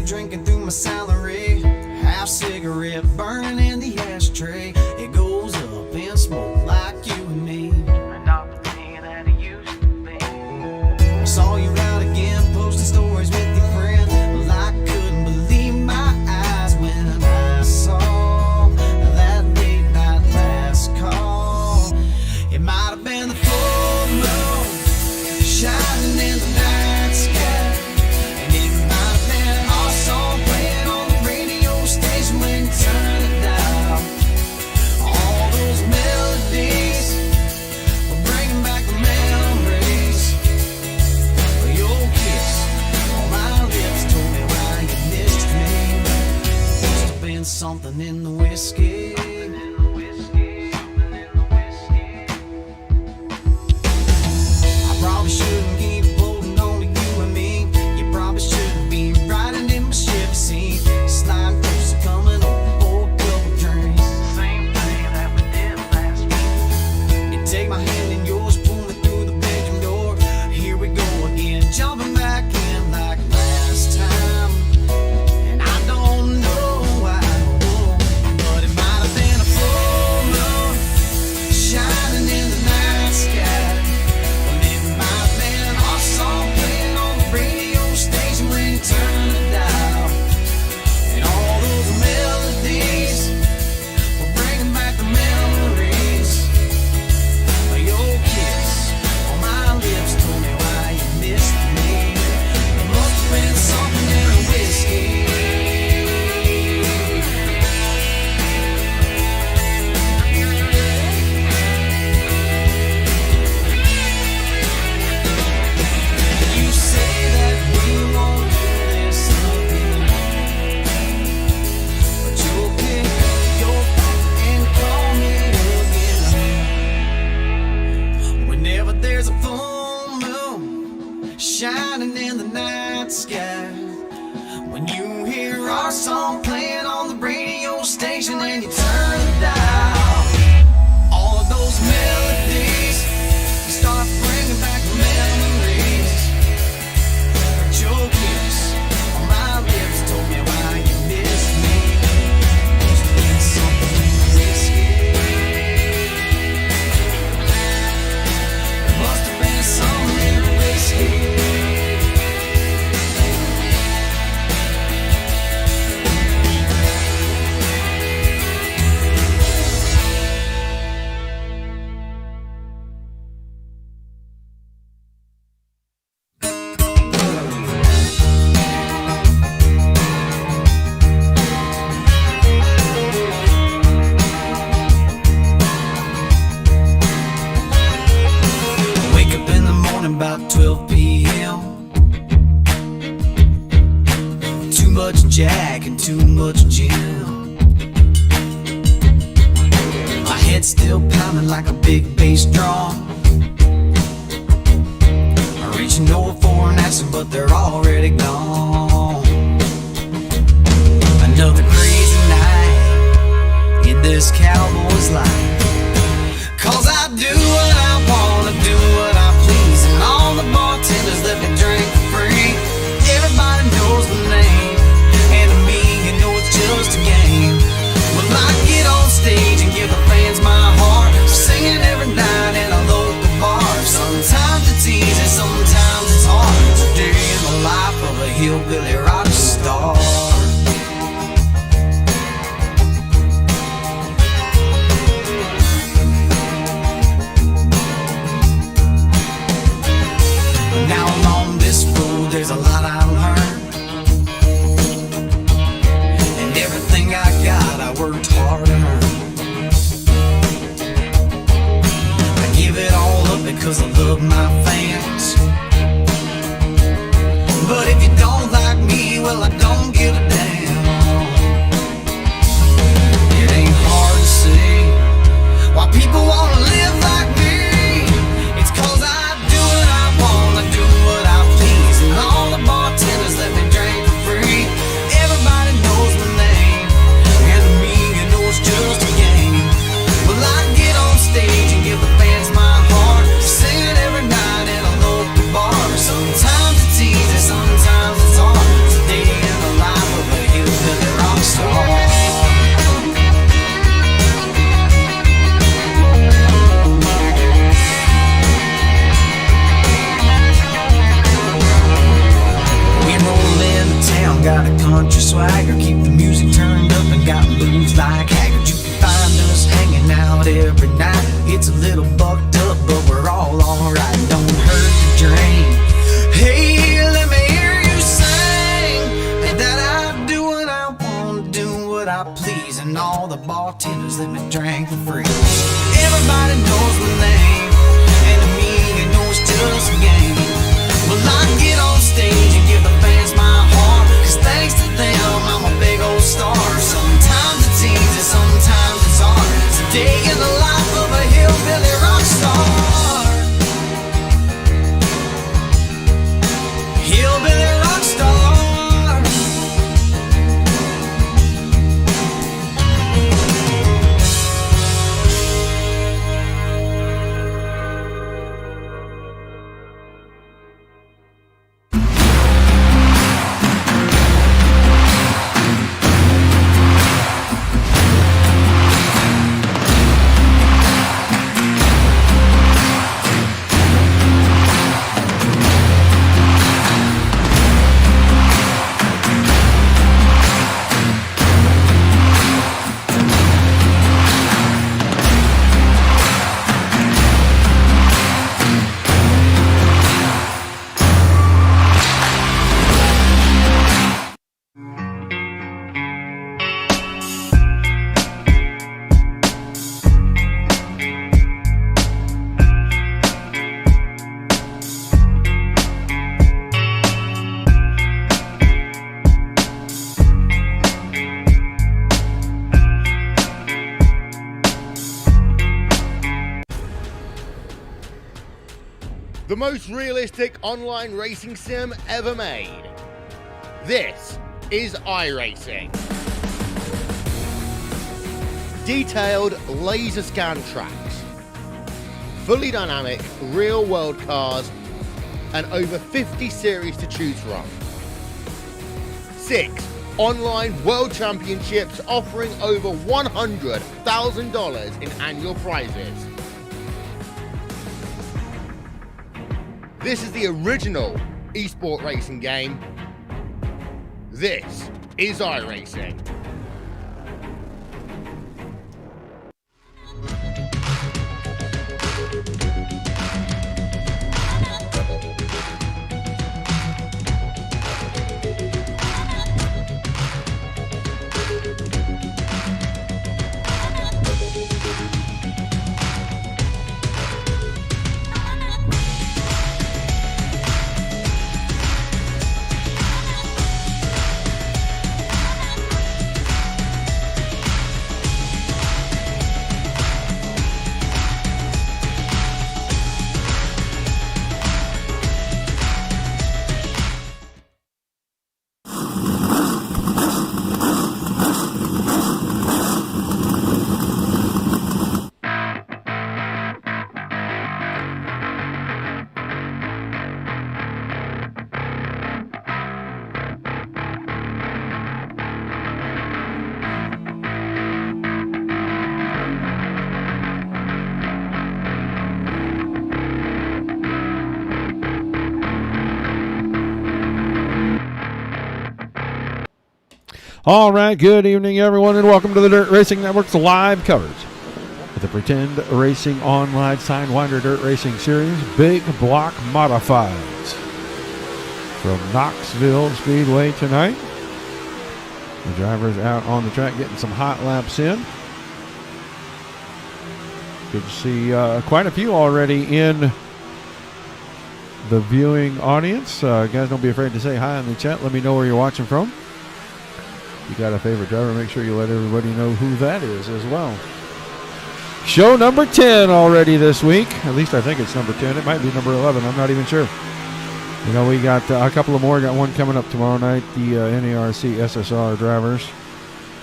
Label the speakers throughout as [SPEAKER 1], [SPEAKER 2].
[SPEAKER 1] drinking through my salary. Half cigarette burning in the ashtray. It goes up in smoke like you and me.
[SPEAKER 2] Not the thing that it used to be.
[SPEAKER 1] I saw you out again, posting stories with your friend. Well, I couldn't believe my eyes when I saw that late night last call. It might have been the full moon shining in the night sky, and it might have been our song playing on the radio station when you turn it down. All those melodies were bringing back the memories. Your kiss on my lips told me why you missed me. Must have been something in the whiskey. Probably shouldn't keep holding on to you and me. You probably shouldn't be riding in my Chevy seat, sliding closer, coming over for a couple drinks.
[SPEAKER 2] Same thing that we did last week.
[SPEAKER 1] You take my hand in yours, pull me through the bedroom door. Here we go again, jumping back in like last time. And I don't know why, but it might have been a full moon shining in the night sky. Turn it down, and all those melodies were bringing back the memories. Your kiss on my lips told me why you missed me. There must have been something in the whiskey. You say that we won't do this again, but you'll pick up your phone and call me again. Whenever there's a full moon shining in the night sky, when you hear our song playing on the radio station and you turn it down, all of those melodies start bringing back the memories. Your kiss on my lips told me why you missed me. Must have been something in the whiskey. There must have been something in the whiskey. Wake up in the morning about 12 p.m. Too much Jack and too much gin. My head's still pounding like a big bass drum. I'm reaching over for an accent, but they're already gone. Another crazy night in this cowboy's life. 'Cause I do what I wanna, do what I please, and all the bartenders let me drink for free. Everybody knows the name, and to me, you know it's just a game. Well, I get on stage and give the fans my heart, singing every night in a local bar. Sometimes it's easy, sometimes it's hard. It's a day in the life of a hillbilly rock star. Now I'm on this road, there's a lot I learned, and everything I got I worked hard to earn. I give it all up because I love my fans, but if you don't like me, bartenders let me drink for free. Everybody knows my name, and to me, you know it's just a game. Well, I get on stage and give the fans my heart, 'cause thanks to them, I'm a big old star. Sometimes it's easy, sometimes it's hard. It's a day in the life of a hillbilly rock star. Hillbilly rock star.
[SPEAKER 3] The most realistic online racing sim ever made. This is iRacing. Detailed laser scan tracks, fully dynamic real world cars, and over 50 series to choose from. 6 online world championships offering over $100,000 in annual prizes. This is the original esport racing game. This is iRacing.
[SPEAKER 4] All right, good evening, everyone, and welcome to the Dirt Racing Network's live coverage of the Pretend Racing Online Sidewinder Dirt Racing Series Big Block Modifieds from Knoxville Speedway tonight. The drivers out on the track getting some hot laps in. Good to see quite a few already in the viewing audience. Guys, don't be afraid to say hi in the chat. Let me know where you're watching from. If you got a favorite driver, make sure you let everybody know who that is as well. Show number 10 already this week. At least I think it's number 10. It might be number 11. I'm not even sure. You know, we got a couple of more. Got one coming up tomorrow night. The NARC SSR drivers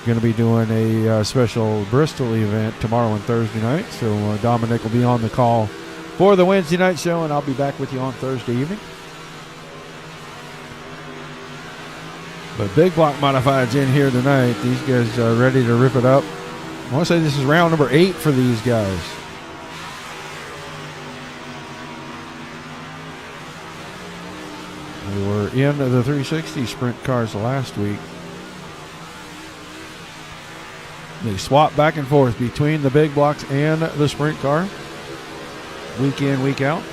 [SPEAKER 4] going to be doing a special Bristol event tomorrow and Thursday night. So Dominic will be on the call for the Wednesday night show, and I'll be back with you on Thursday evening. But Big Block Modifieds in here tonight. These guys are ready to rip it up. I want to say this is round number 8 for these guys. We were in the 360 sprint cars last week. They swap back and forth between the big blocks and the sprint car. Week in, week out.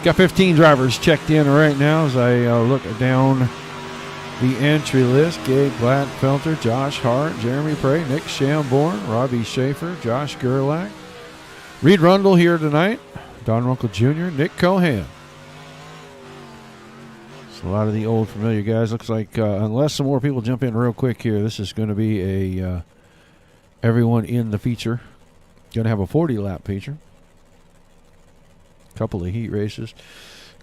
[SPEAKER 4] Got 15 drivers checked in right now as I look down the entry list. Gabe Gladfelter, Josh Hart, Jeremy Prey, Nick Shamborn, Robbie Schaefer, Josh Gerlach, Reed Rundle here tonight, Don Runkle Jr., Nick Cohan. It's a lot of the old familiar guys. Looks like unless some more people jump in real quick here, this is going to be a everyone in the feature. Going to have a 40-lap feature. Couple of heat races.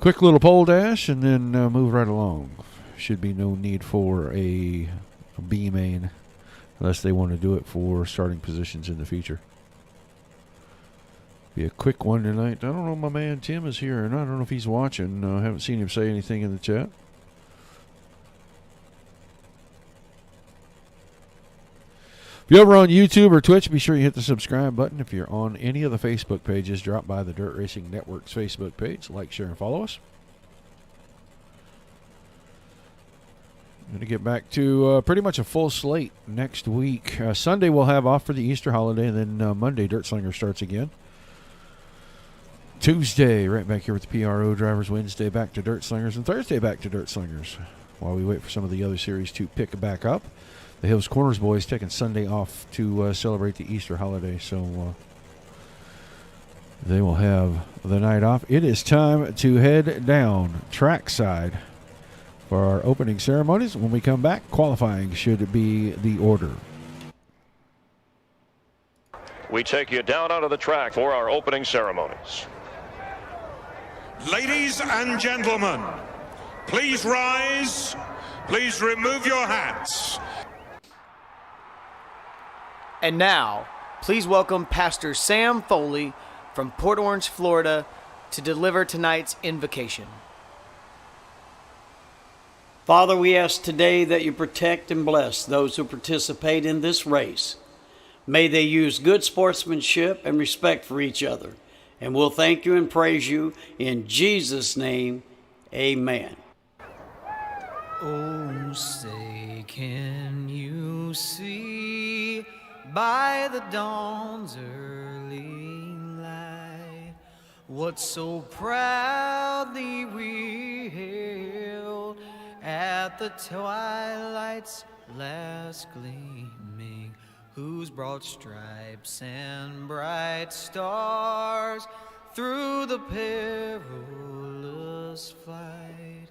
[SPEAKER 4] Quick little pole dash and then move right along. Should be no need for a B main unless they want to do it for starting positions in the future. Be a quick one tonight. I don't know if my man Tim is here or not. I don't know if he's watching. I haven't seen him say anything in the chat. If you're over on YouTube or Twitch, be sure you hit the subscribe button. If you're on any of the Facebook pages, drop by the Dirt Racing Network's Facebook page. Like, share, and follow us. I'm going to get back to pretty much a full slate next week. Sunday we'll have off for the Easter holiday, and then Monday Dirt Slinger starts again. Tuesday, right back here with the PRO drivers. Wednesday, back to Dirt Slingers. And Thursday, back to Dirt Slingers. While we wait for some of the other series to pick back up. The Hills Corners boys taking Sunday off to celebrate the Easter holiday. So they will have the night off. It is time to head down trackside for our opening ceremonies. When we come back, qualifying should be the order.
[SPEAKER 5] We take you down onto the track for our opening ceremonies.
[SPEAKER 6] Ladies and gentlemen, please rise. Please remove your hats.
[SPEAKER 7] And now, please welcome Pastor Sam Foley from Port Orange, Florida, to deliver tonight's invocation.
[SPEAKER 8] Father, we ask today that you protect and bless those who participate in this race. May they use good sportsmanship and respect for each other. And we'll thank you and praise you in Jesus' name. Amen.
[SPEAKER 1] Oh, say, can you see by the dawn's early light what so proudly we hailed at the twilight's last gleaming, whose broad stripes and bright stars through the perilous fight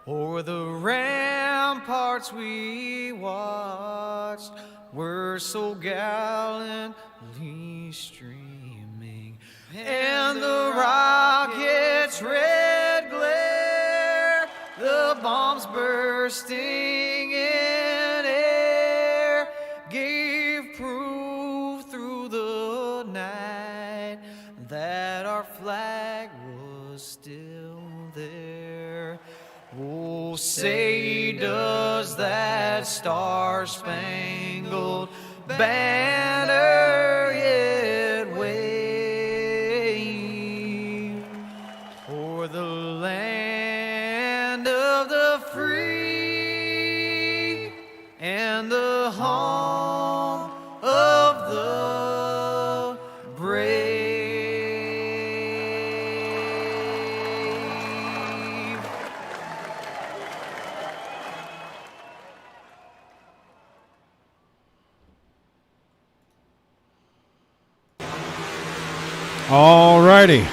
[SPEAKER 1] o'er the ramparts we watched were so gallantly streaming, and the rocket's red glare, the bombs bursting in air, gave proof through the night that our flag was still there. Oh, say does that star-spangled banner yet wave o'er the land of the free and the home of the brave?
[SPEAKER 4] All righty.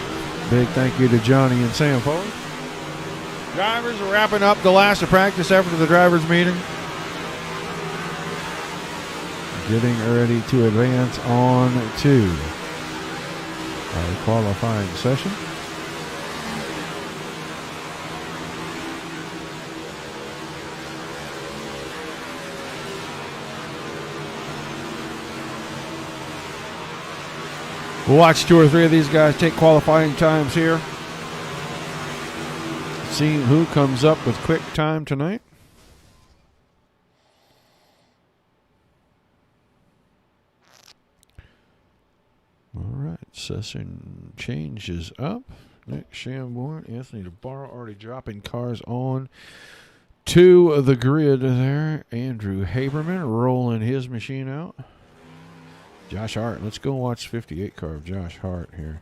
[SPEAKER 4] Big thank you to Johnny and Sam Foley. Drivers are wrapping up the last of practice after the drivers' meeting. Getting ready to advance on to our qualifying session. We'll watch 2 or 3 of these guys take qualifying times here. See who comes up with quick time tonight. All right, session changes up. Nick Shamborn, Anthony DeBarro already dropping cars on to the grid there. Andrew Haberman rolling his machine out. Josh Hart. Let's go watch 58 car of Josh Hart here.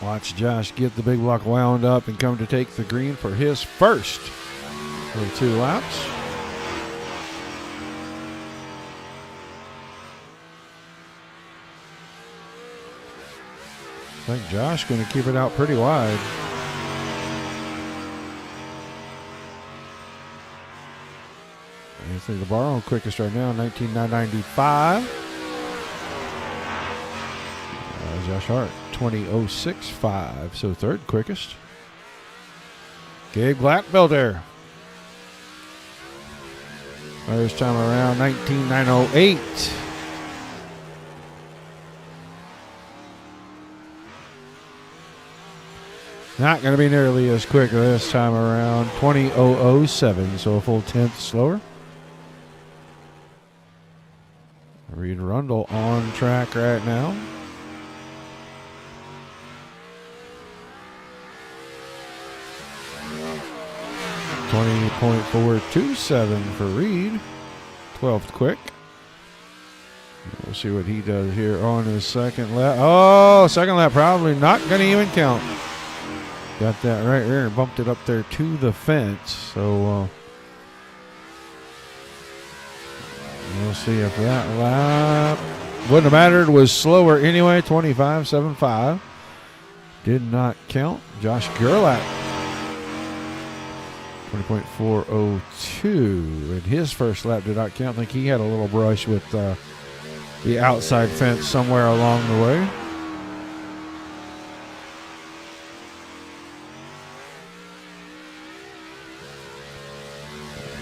[SPEAKER 4] Watch Josh get the big block wound up and come to take the green for his first of 2 laps. I think Josh going to keep it out pretty wide. Anthony DeBarro quickest right now, 19.995. Josh Hart, 20.065, so third quickest. Gabe Glatfelter. First time around, 19.908. Not going to be nearly as quick this time around, 20.007, so a full tenth slower. Reed Rundle on track right now. .427 for Reed, 12th quick. We'll see what he does here on his second lap. Oh, second lap probably not going to even count. Got that right there and bumped it up there to the fence. So we'll see if that lap wouldn't have mattered. Was slower anyway. 25.75 did not count. Josh Gerlach, 20.402, and his first lap did not count. I think he had a little brush with the outside fence somewhere along the way.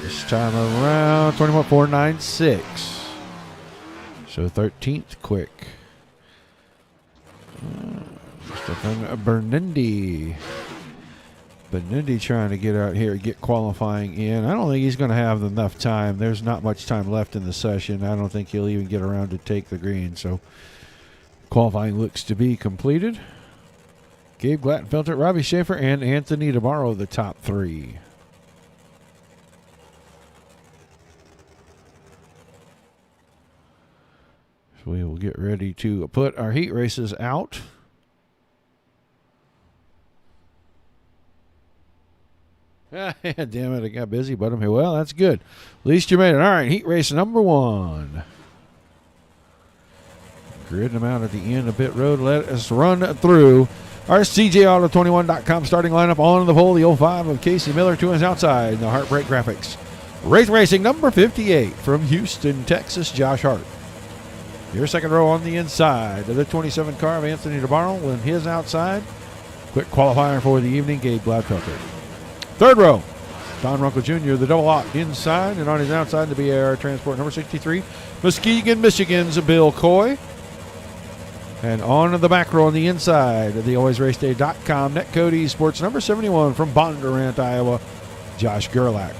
[SPEAKER 4] This time around, 21.496. So 13th quick. Stefan Bernindi. Bernindi trying to get out here, get qualifying in. I don't think he's going to have enough time. There's not much time left in the session. I don't think he'll even get around to take the green. So qualifying looks to be completed. Gabe Glatfelter, Robbie Schaefer, and Anthony DeBarro, the top 3. So we will get ready to put our heat races out. Damn it, I got busy, but I'm here. Well, that's good. At least you made it. All right, heat race number 1. Gridding them out at the end of pit road. Let us run through our CJAuto21.com starting lineup. On the pole, the 05 of Casey Miller to his outside. The Heartbreak Graphics. Race Racing number 58 from Houston, Texas, Josh Hart. Your second row on the inside. The 27 car of Anthony DeBarro with his outside. Quick qualifier for the evening, Gabe Glatfelter. Third row, Don Runkle Jr., the double lock inside, and on his outside, the BAR Transport number 63, Muskegon, Michigan's Bill Coy. And on the back row on the inside, the AlwaysRaceDay.com Netcode Esports number 71 from Bondurant, Iowa, Josh Gerlach.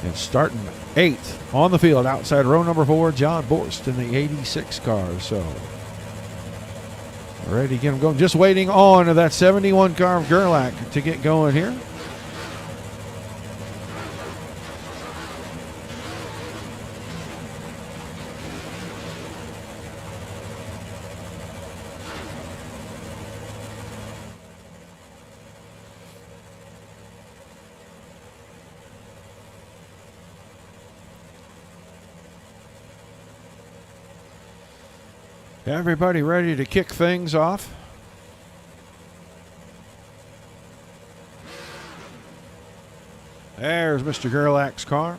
[SPEAKER 4] And starting 8th on the field, outside row number 4, John Borst in the 86 car. So ready to get him going. Just waiting on that 71 car of Gerlach to get going here. Everybody ready to kick things off? There's Mr. Gerlach's car.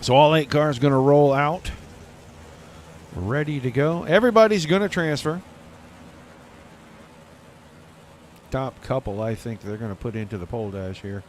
[SPEAKER 4] So all 8 cars going to roll out. Ready to go. Everybody's going to transfer. Top couple, I think they're going to put into the pole dash here.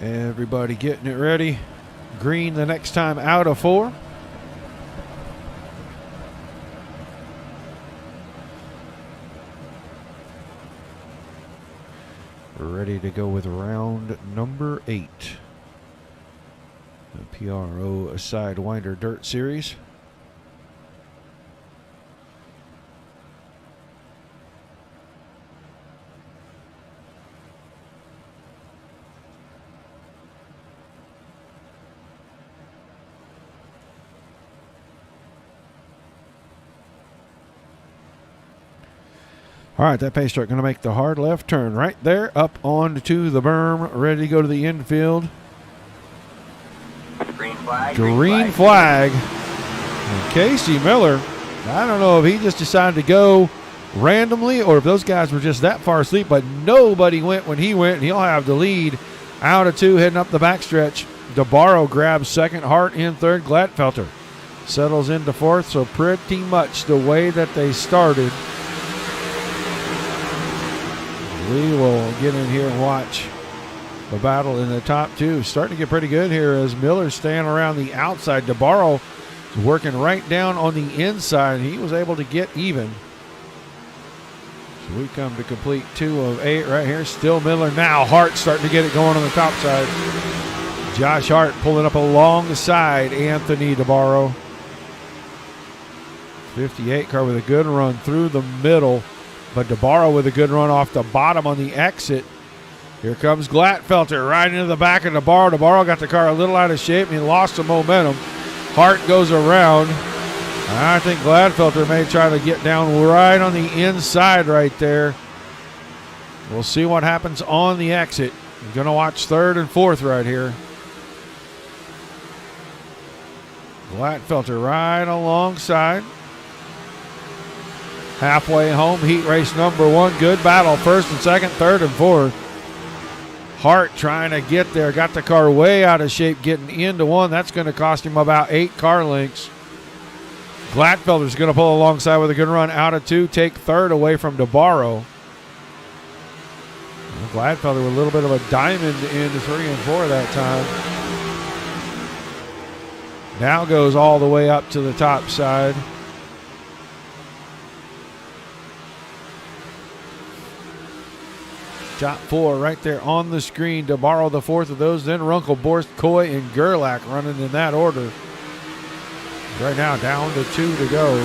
[SPEAKER 4] Everybody getting it ready. Green the next time out of 4. ready to go with round number 8. The PRO Sidewinder Dirt Series. All right, that pace truck going to make the hard left turn right there, up onto the berm, ready to go to the infield.
[SPEAKER 2] Green flag.
[SPEAKER 4] Green flag. And Casey Miller, I don't know if he just decided to go randomly or if those guys were just that far asleep, but nobody went when he went, and he'll have the lead out of 2 heading up the backstretch. DeBarro grabs second, Hart in third, Gladfelter settles into fourth, so pretty much the way that they started. We will get in here and watch the battle in the top 2. Starting to get pretty good here as Miller's staying around the outside. DeBarro is working right down on the inside. He was able to get even. So we come to complete 2 of 8 right here. Still Miller now. Hart starting to get it going on the top side. Josh Hart pulling up alongside Anthony DeBarro. 58 car with a good run through the middle. But DeBarro with a good run off the bottom on the exit. Here comes Gladfelter right into the back of DeBarro. DeBarro got the car a little out of shape and he lost some momentum. Hart goes around. I think Gladfelter may try to get down right on the inside right there. We'll see what happens on the exit. I'm going to watch 3rd and 4th right here. Gladfelter right alongside. Halfway home, heat race number 1. Good battle, 1st and 2nd, 3rd and 4th. Hart trying to get there. Got the car way out of shape getting into 1. That's going to cost him about 8 car lengths. Gladfelter's going to pull alongside with a good run out of 2. Take 3rd away from DeBarro. Gladfelter with a little bit of a diamond into 3 and 4 that time. Now goes all the way up to the top side. Top 4 right there on the screen. DeBarro the 4th of those. Then Runkle, Borst, Coy, and Gerlach running in that order. Right now down to 2 to go.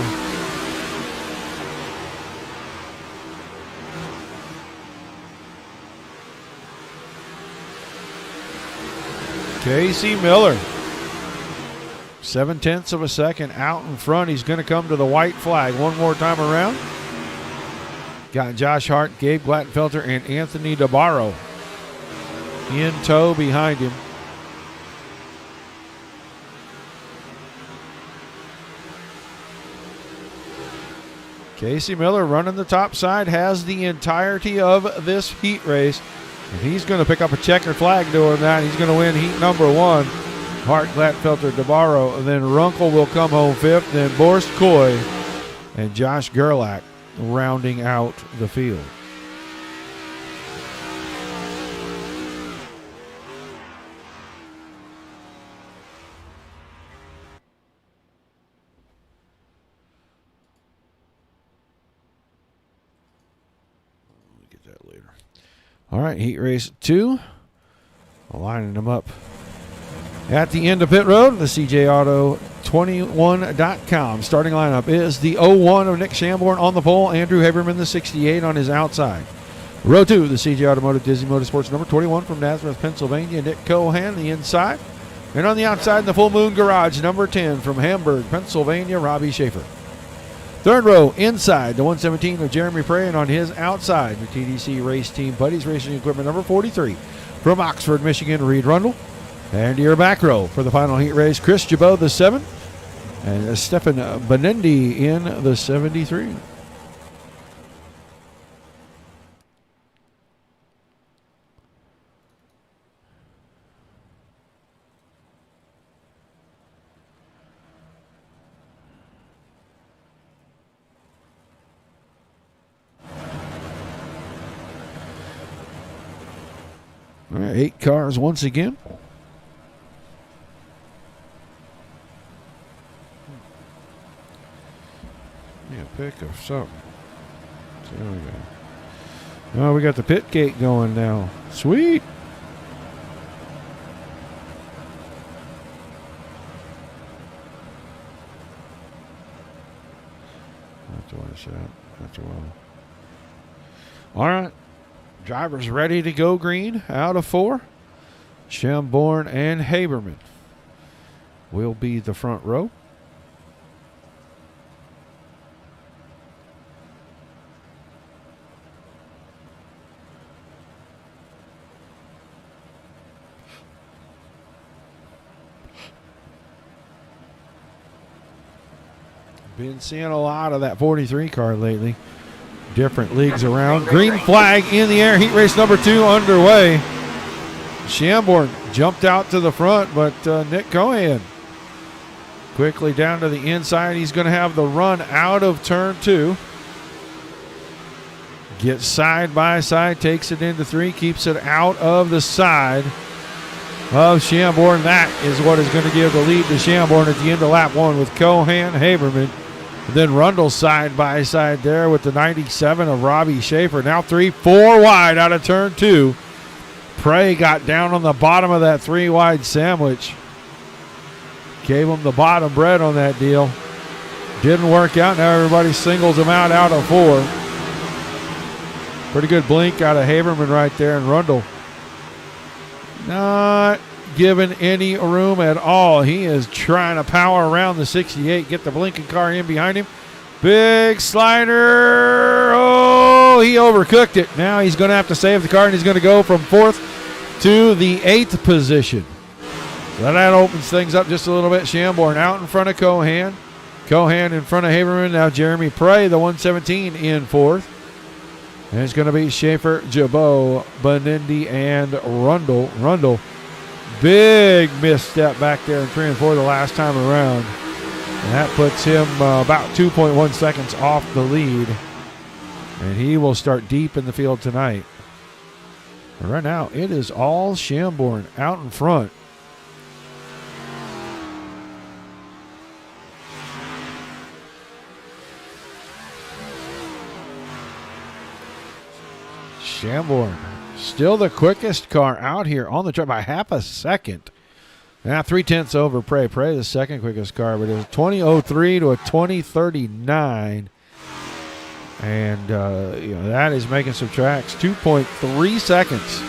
[SPEAKER 4] Casey Miller. 0.7 of a second out in front. He's going to come to the white flag one more time around. Got Josh Hart, Gabe Gladfelter, and Anthony DeBarro in tow behind him. Casey Miller running the top side, has the entirety of this heat race, and he's going to pick up a checkered flag doing that. He's going to win heat number 1. Hart, Gladfelter, DeBarro, and then Runkle will come home 5th, then Borst, Coy, and Josh Gerlach rounding out the field. We'll get that later. All right, heat race 2. Lining them up at the end of pit road. The CJAuto21.com starting lineup is the 01 of Nick Shamborn on the pole. Andrew Haberman, the 68 on his outside. Row 2, the CJ Automotive Disney Motorsports number 21 from Nazareth, Pennsylvania, Nick Cohan, the inside. And on the outside in the Full Moon Garage, number 10 from Hamburg, Pennsylvania, Robbie Schaefer. 3rd row, inside, the 117 of Jeremy Prey, and on his outside, the TDC Race Team Buddies Racing Equipment number 43 from Oxford, Michigan, Reed Rundle. And your back row for the final heat race, Chris Jabot, the 7, and Stefan Benendi in the 73. All right, 8 cars once again. Pick of something. There we go. Oh, we got the pit gate going now. Sweet. That's what I said. That's well. All right. Drivers ready to go green out of 4. Shamborn and Haberman will be the front row. Been seeing a lot of that 43 car lately. Different leagues around. Green flag in the air. Heat race number 2 underway. Shamborn jumped out to the front, but Nick Cohen quickly down to the inside. He's going to have the run out of turn 2. Gets side by side, takes it into 3, keeps it out of the side of Shamborn. That is what is going to give the lead to Shamborn at the end of lap 1 with Cohan, Haberman. Then Rundle side by side there with the 97 of Robbie Schaefer. Now 3, 4 wide out of turn 2. Prey got down on the bottom of that 3 wide sandwich. Gave him the bottom bread on that deal. Didn't work out. Now everybody singles him out of 4. Pretty good blink out of Haberman right there, and Rundle not given any room at all. He is trying to power around the 68, get the blinking car in behind him. Big slider. Oh, he overcooked it. Now he's going to have to save the car, and he's going to go from 4th to the 8th position. So that opens things up just a little bit. Shamborn out in front of Cohan. Cohan in front of Haberman. Now Jeremy Prey, the 117, in 4th. And it's going to be Schaefer, Jabot, Benindy, and Rundle. Rundle, big misstep back there in 3 and 4 the last time around. And that puts him about 2.1 seconds off the lead. And he will start deep in the field tonight. But right now, it is all Shamborn out in front. Shamborn, still the quickest car out here on the track by half a second. Now 3/10 over Prey. Prey, the second quickest car, but it was 20:03 to a 20:39. And that is making some tracks. 2.3 seconds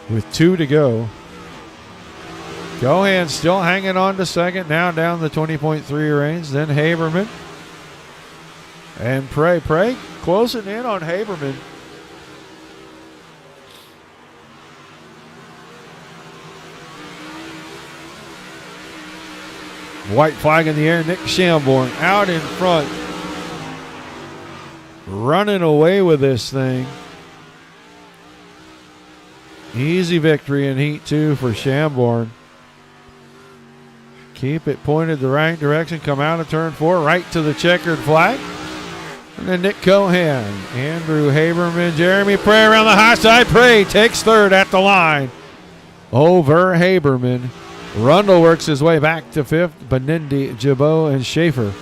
[SPEAKER 4] with 2 to go. Cohan still hanging on to second, now down the 20.3 range. Then Haberman and Prey. Prey closing in on Haberman. White flag in the air. Nick Shamborn out in front. Running away with this thing. Easy victory in Heat 2 for Shamborn. Keep it pointed the right direction. Come out of turn 4. Right to the checkered flag. And then Nick Cohan. Andrew Haberman. Jeremy Prey around the high side. Prey takes 3rd at the line over Haberman. Rundle works his way back to 5th. Benindy, Jabot, and Schaefer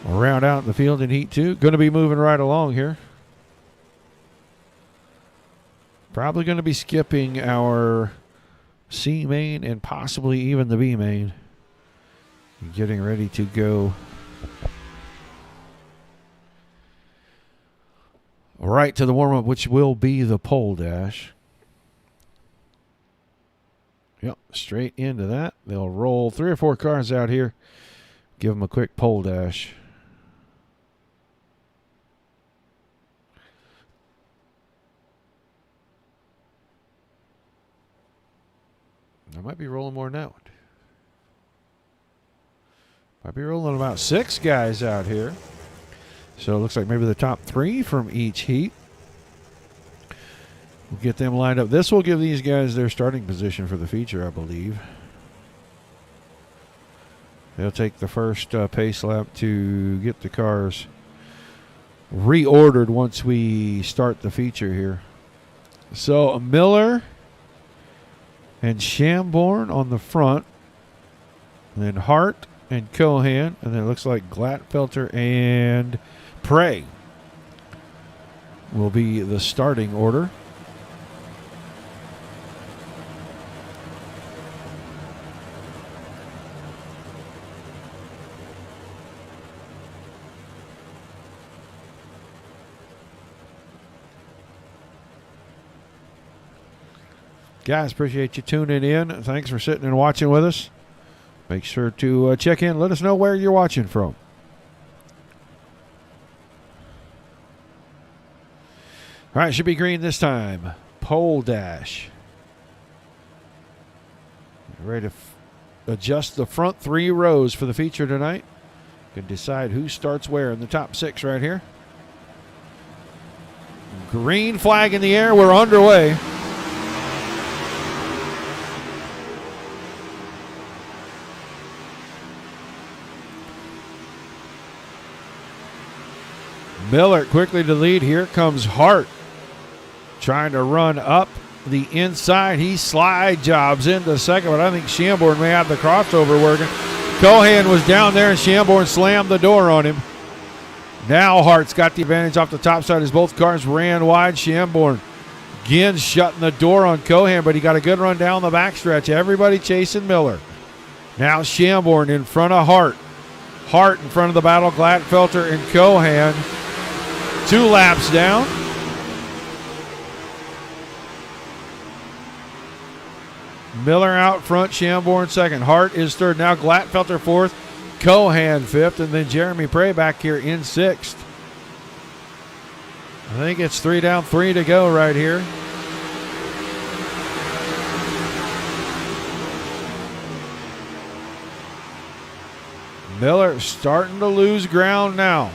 [SPEAKER 4] will round out the field in Heat 2. Going to be moving right along here. Probably going to be skipping our C main and possibly even the B main. Getting ready to go right to the warm-up, which will be the pole dash. Yep, straight into that. They'll roll 3 or 4 cars out here. Give them a quick pole dash. I might be rolling more than that one. Might be rolling about 6 guys out here. So it looks like maybe the top 3 from each heat. We'll get them lined up. This will give these guys their starting position for the feature, I believe. They'll take the first pace lap to get the cars reordered once we start the feature here. So Miller and Shamborn on the front. And then Hart and Cohan. And then it looks like Glatfelter and Prey will be the starting order. Guys, appreciate you tuning in. Thanks for sitting and watching with us. Make sure to check in. Let us know where you're watching from. All right, should be green this time. Pole dash. Ready to adjust the front 3 rows for the feature tonight. Can decide who starts where in the top 6 right here. Green flag in the air. We're underway. Miller quickly to lead. Here comes Hart trying to run up the inside. He slide jobs into second, but I think Shamborn may have the crossover working. Cohan was down there and Shamborn slammed the door on him. Now Hart's got the advantage off the top side as both cars ran wide. Shamborn again shutting the door on Cohan, but he got a good run down the backstretch. Everybody chasing Miller. Now Shamborn in front of Hart. Hart in front of the battle, Gladfelter and Cohan. 2 laps down. Miller out front, Shamborn second. Hart is third. Now Gladfelter fourth, Cohan fifth, and then Jeremy Prey back here in sixth. I think it's 3 down, 3 to go right here. Miller starting to lose ground now.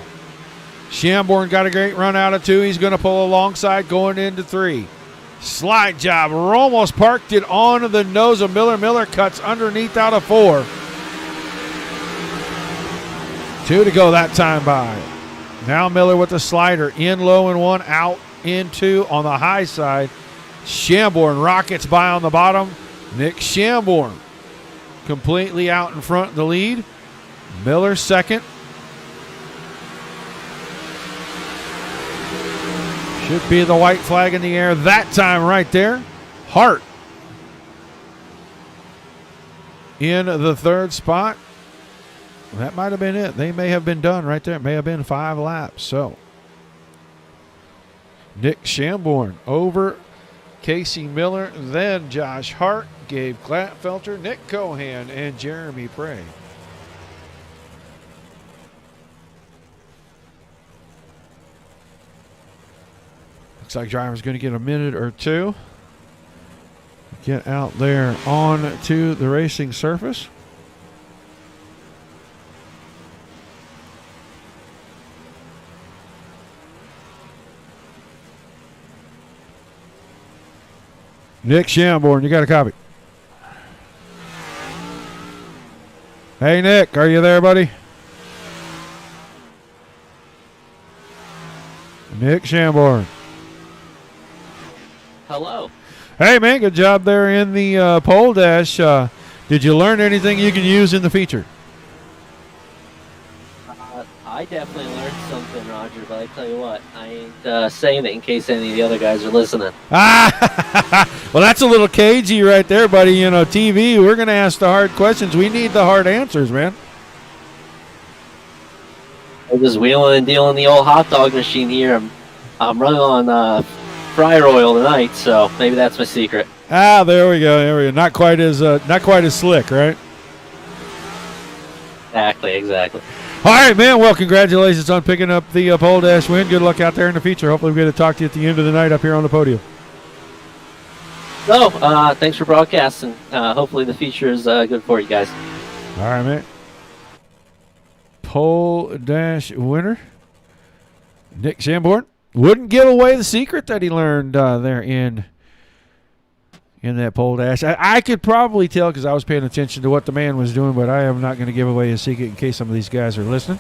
[SPEAKER 4] Shamborn got a great run out of 2. He's going to pull alongside going into 3. Slide job. Almost parked it on the nose of Miller. Miller cuts underneath out of 4. 2 to go that time by. Now Miller with the slider. In low in 1, out in 2 on the high side. Shamborn rockets by on the bottom. Nick Shamborn completely out in front in the lead. Miller second. Should be the white flag in the air that time right there. Hart in the 3rd spot. That might have been it. They may have been done right there. It may have been 5 laps. So Nick Shamborn over Casey Miller, then Josh Hart, Gabe Gladfelter, Nick Cohan, and Jeremy Prey. Looks like driver's going to get a minute or 2. Get out there on to the racing surface. Nick Shamborn, you got a copy. Hey, Nick, are you there, buddy? Nick Shamborn.
[SPEAKER 9] Hello.
[SPEAKER 4] Hey, man, good job there in the pole dash. Did you learn anything you can use in the feature?
[SPEAKER 9] I definitely learned something, Roger, but I tell you what, I ain't saying it in case any of the other guys are listening.
[SPEAKER 4] Well, that's a little cagey right there, buddy. You know, TV, we're going to ask the hard questions. We need the hard answers, man.
[SPEAKER 9] I'm just wheeling and dealing the old hot dog machine here. I'm running on fryer oil tonight, so maybe that's my secret.
[SPEAKER 4] There we go. There we go. Not quite as slick, right?
[SPEAKER 9] Exactly.
[SPEAKER 4] All right, man. Well, congratulations on picking up the pole dash win. Good luck out there in the feature. Hopefully, we get to talk to you at the end of the night up here on the podium.
[SPEAKER 9] So, thanks for broadcasting. Hopefully, the feature is good for you guys.
[SPEAKER 4] All right, man. Pole dash winner, Nick Shamborn. Wouldn't give away the secret that he learned there in that pole dash. I could probably tell because I was paying attention to what the man was doing, but I am not going to give away his secret in case some of these guys are listening.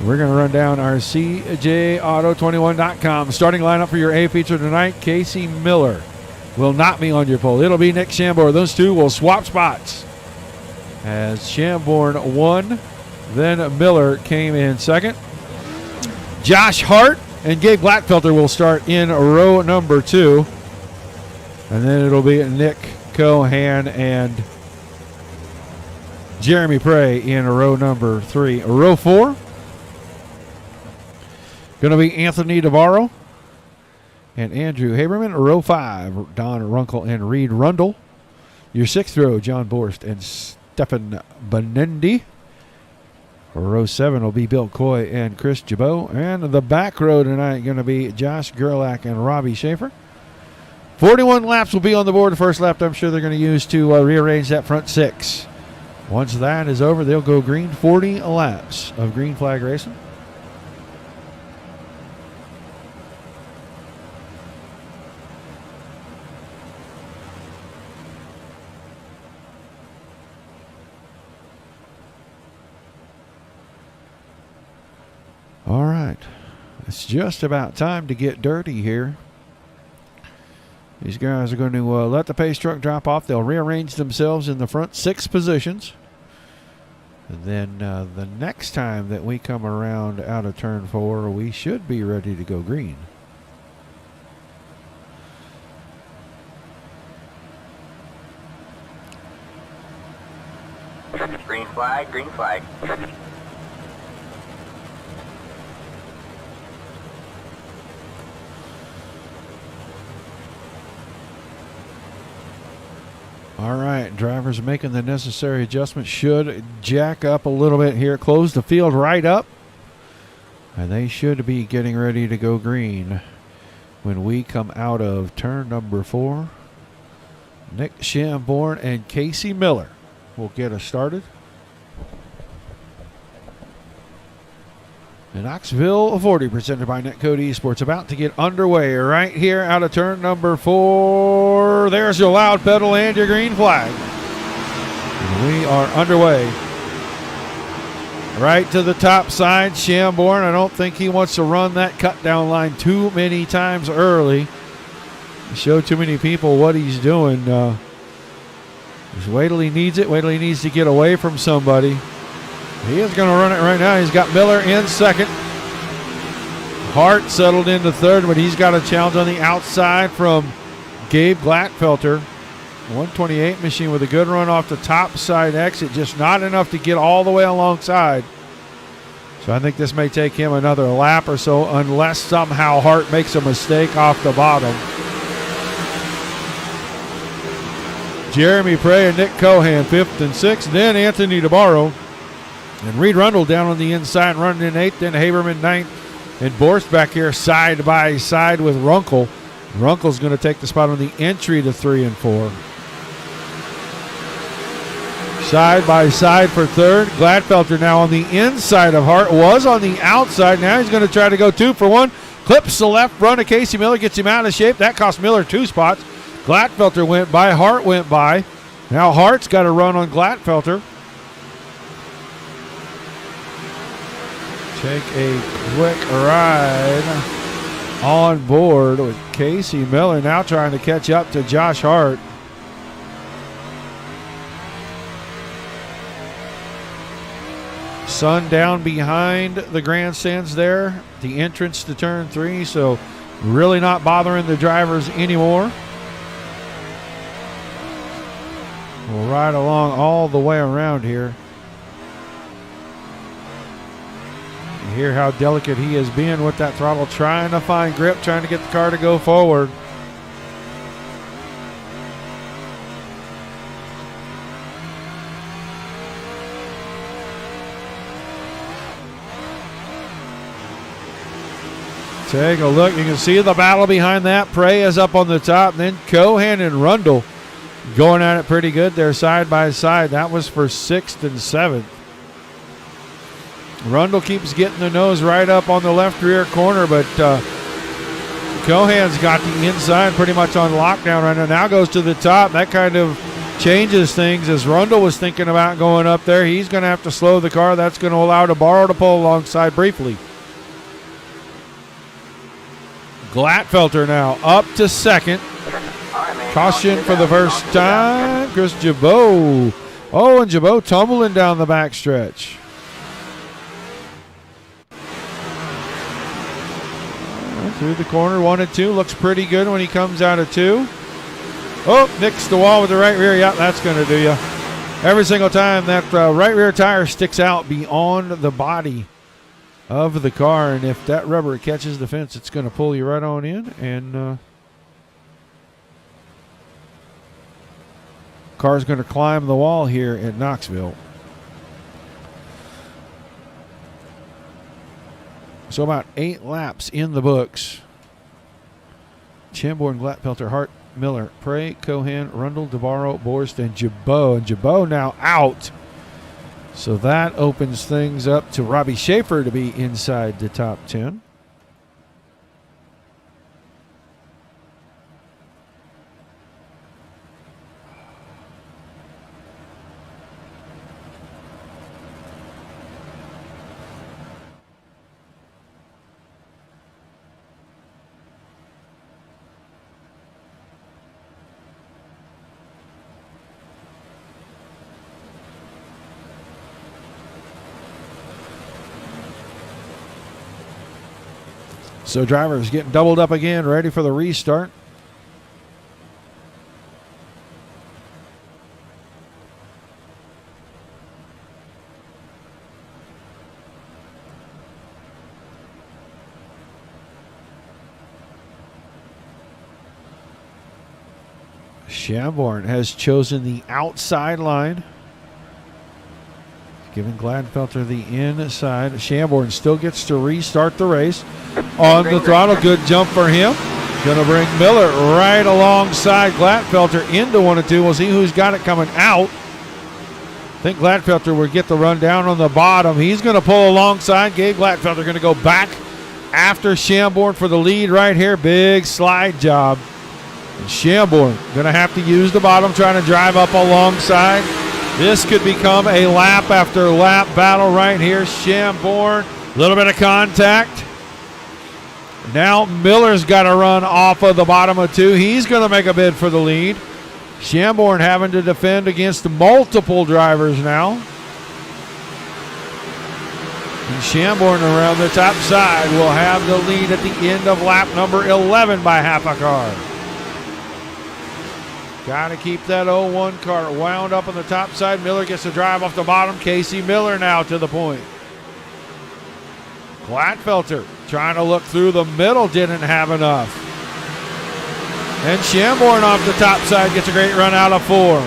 [SPEAKER 4] We're going to run down our CJAuto21.com starting lineup for your A feature tonight. Casey Miller will not be on your pole. It'll be Nick Shamborn. Those two will swap spots as Shamborn won. Then Miller came in second. Josh Hart And Gabe Glatfelter will start in row number 2. And then it'll be Nick Cohan and Jeremy Prey in row number 3. Row 4, going to be Anthony Navarro and Andrew Haberman. Row 5, Don Runkle and Reed Rundle. Your 6th row, John Borst and Stefan Benendi. Row 7 will be Bill Coy and Chris Jabot. And the back row tonight going to be Josh Gerlach and Robbie Schaefer. 41 laps will be on the board. The first lap I'm sure they're going to use to rearrange that front 6. Once that is over, they'll go green. 40 laps of green flag racing. All right. It's just about time to get dirty here. These guys are going to let the pace truck drop off. They'll rearrange themselves in the front 6 positions. And then the next time that we come around out of turn 4, we should be ready to go green.
[SPEAKER 2] Green flag, green flag.
[SPEAKER 4] All right, drivers making the necessary adjustments. Should jack up a little bit here. Close the field right up. And they should be getting ready to go green when we come out of turn number 4. Nick Shamborn and Casey Miller will get us started. And Knoxville 40 presented by Netcode Esports about to get underway right here out of turn number 4. There's your loud pedal and your green flag. And we are underway. Right to the top side, Shamborn. I don't think he wants to run that cut down line too many times early. Show too many people what he's doing. Just wait till he needs it. Wait till he needs to get away from somebody. He is going to run it right now. He's got Miller in second. Hart settled into third, but he's got a challenge on the outside from Gabe Glatfelter. 128 machine with a good run off the top side exit. Just not enough to get all the way alongside. So I think this may take him another lap or so unless somehow Hart makes a mistake off the bottom. Jeremy Prey and Nick Cohan 5th and 6th. Then Anthony Navarro. And Reed Rundle down on the inside, running in 8th. Then Haberman 9th. And Borst back here side by side with Runkle. Runkle's going to take the spot on the entry to 3 and 4. Side by side for third. Glatfelter now on the inside of Hart. Was on the outside. Now he's going to try to go 2 for 1. Clips the left run of Casey Miller. Gets him out of shape. That cost Miller 2 spots. Glatfelter went by. Hart went by. Now Hart's got to run on Glatfelter. Take a quick ride on board with Casey Miller now trying to catch up to Josh Hart. Sun down behind the grandstands there, the entrance to turn 3, so really not bothering the drivers anymore. We'll ride along all the way around here. You hear how delicate he is being with that throttle, trying to find grip, trying to get the car to go forward. Take a look. You can see the battle behind that. Prey is up on the top. And then Cohan and Rundle going at it pretty good there side by side. That was for 6th and 7th. Rundle keeps getting the nose right up on the left rear corner, but Cohan's got the inside pretty much on lockdown right now. Now goes to the top. That kind of changes things as Rundle was thinking about going up there. He's going to have to slow the car. That's going to allow Navarro to pull alongside briefly. Glatfelter now up to second. Caution for the first time. Chris Jabot. Oh, and Jabot tumbling down the backstretch. through the corner, 1 and 2. Looks pretty good when he comes out of 2. Oh, nicks the wall with the right rear. Yeah, that's going to do you. Every single time that right rear tire sticks out beyond the body of the car, and if that rubber catches the fence, it's going to pull you right on in, and car's going to climb the wall here at Knoxville. So about 8 laps in the books. Chambord, Glatfelter, Hart, Miller, Prey, Cohan, Rundle, DeBarro, Borst, and Jabot. And Jabot now out. So that opens things up to Robbie Schaefer to be inside the top 10. So drivers getting doubled up again, ready for the restart. Chambord has chosen the outside line, giving Gladfelter the inside. Chambord still gets to restart the race on the throttle. Good jump for him. Going to bring Miller right alongside Gladfelter into 1 and 2. We'll see who's got it coming out. I think Gladfelter will get the run down on the bottom. He's going to pull alongside. Gabe Gladfelter going to go back after Chambord for the lead right here. Big slide job. And Chambord going to have to use the bottom, trying to drive up alongside. This could become a lap after lap battle right here. Chambord, a little bit of contact. Now Miller's got to run off of the bottom of 2. He's going to make a bid for the lead. Chambord having to defend against multiple drivers now. And Chambord around the top side will have the lead at the end of lap number 11 by half a car. Got to keep that 0-1 car wound up on the top side. Miller gets to drive off the bottom. Casey Miller now to the point. Gladfelter trying to look through the middle, didn't have enough. And Chambord off the top side gets a great run out of 4.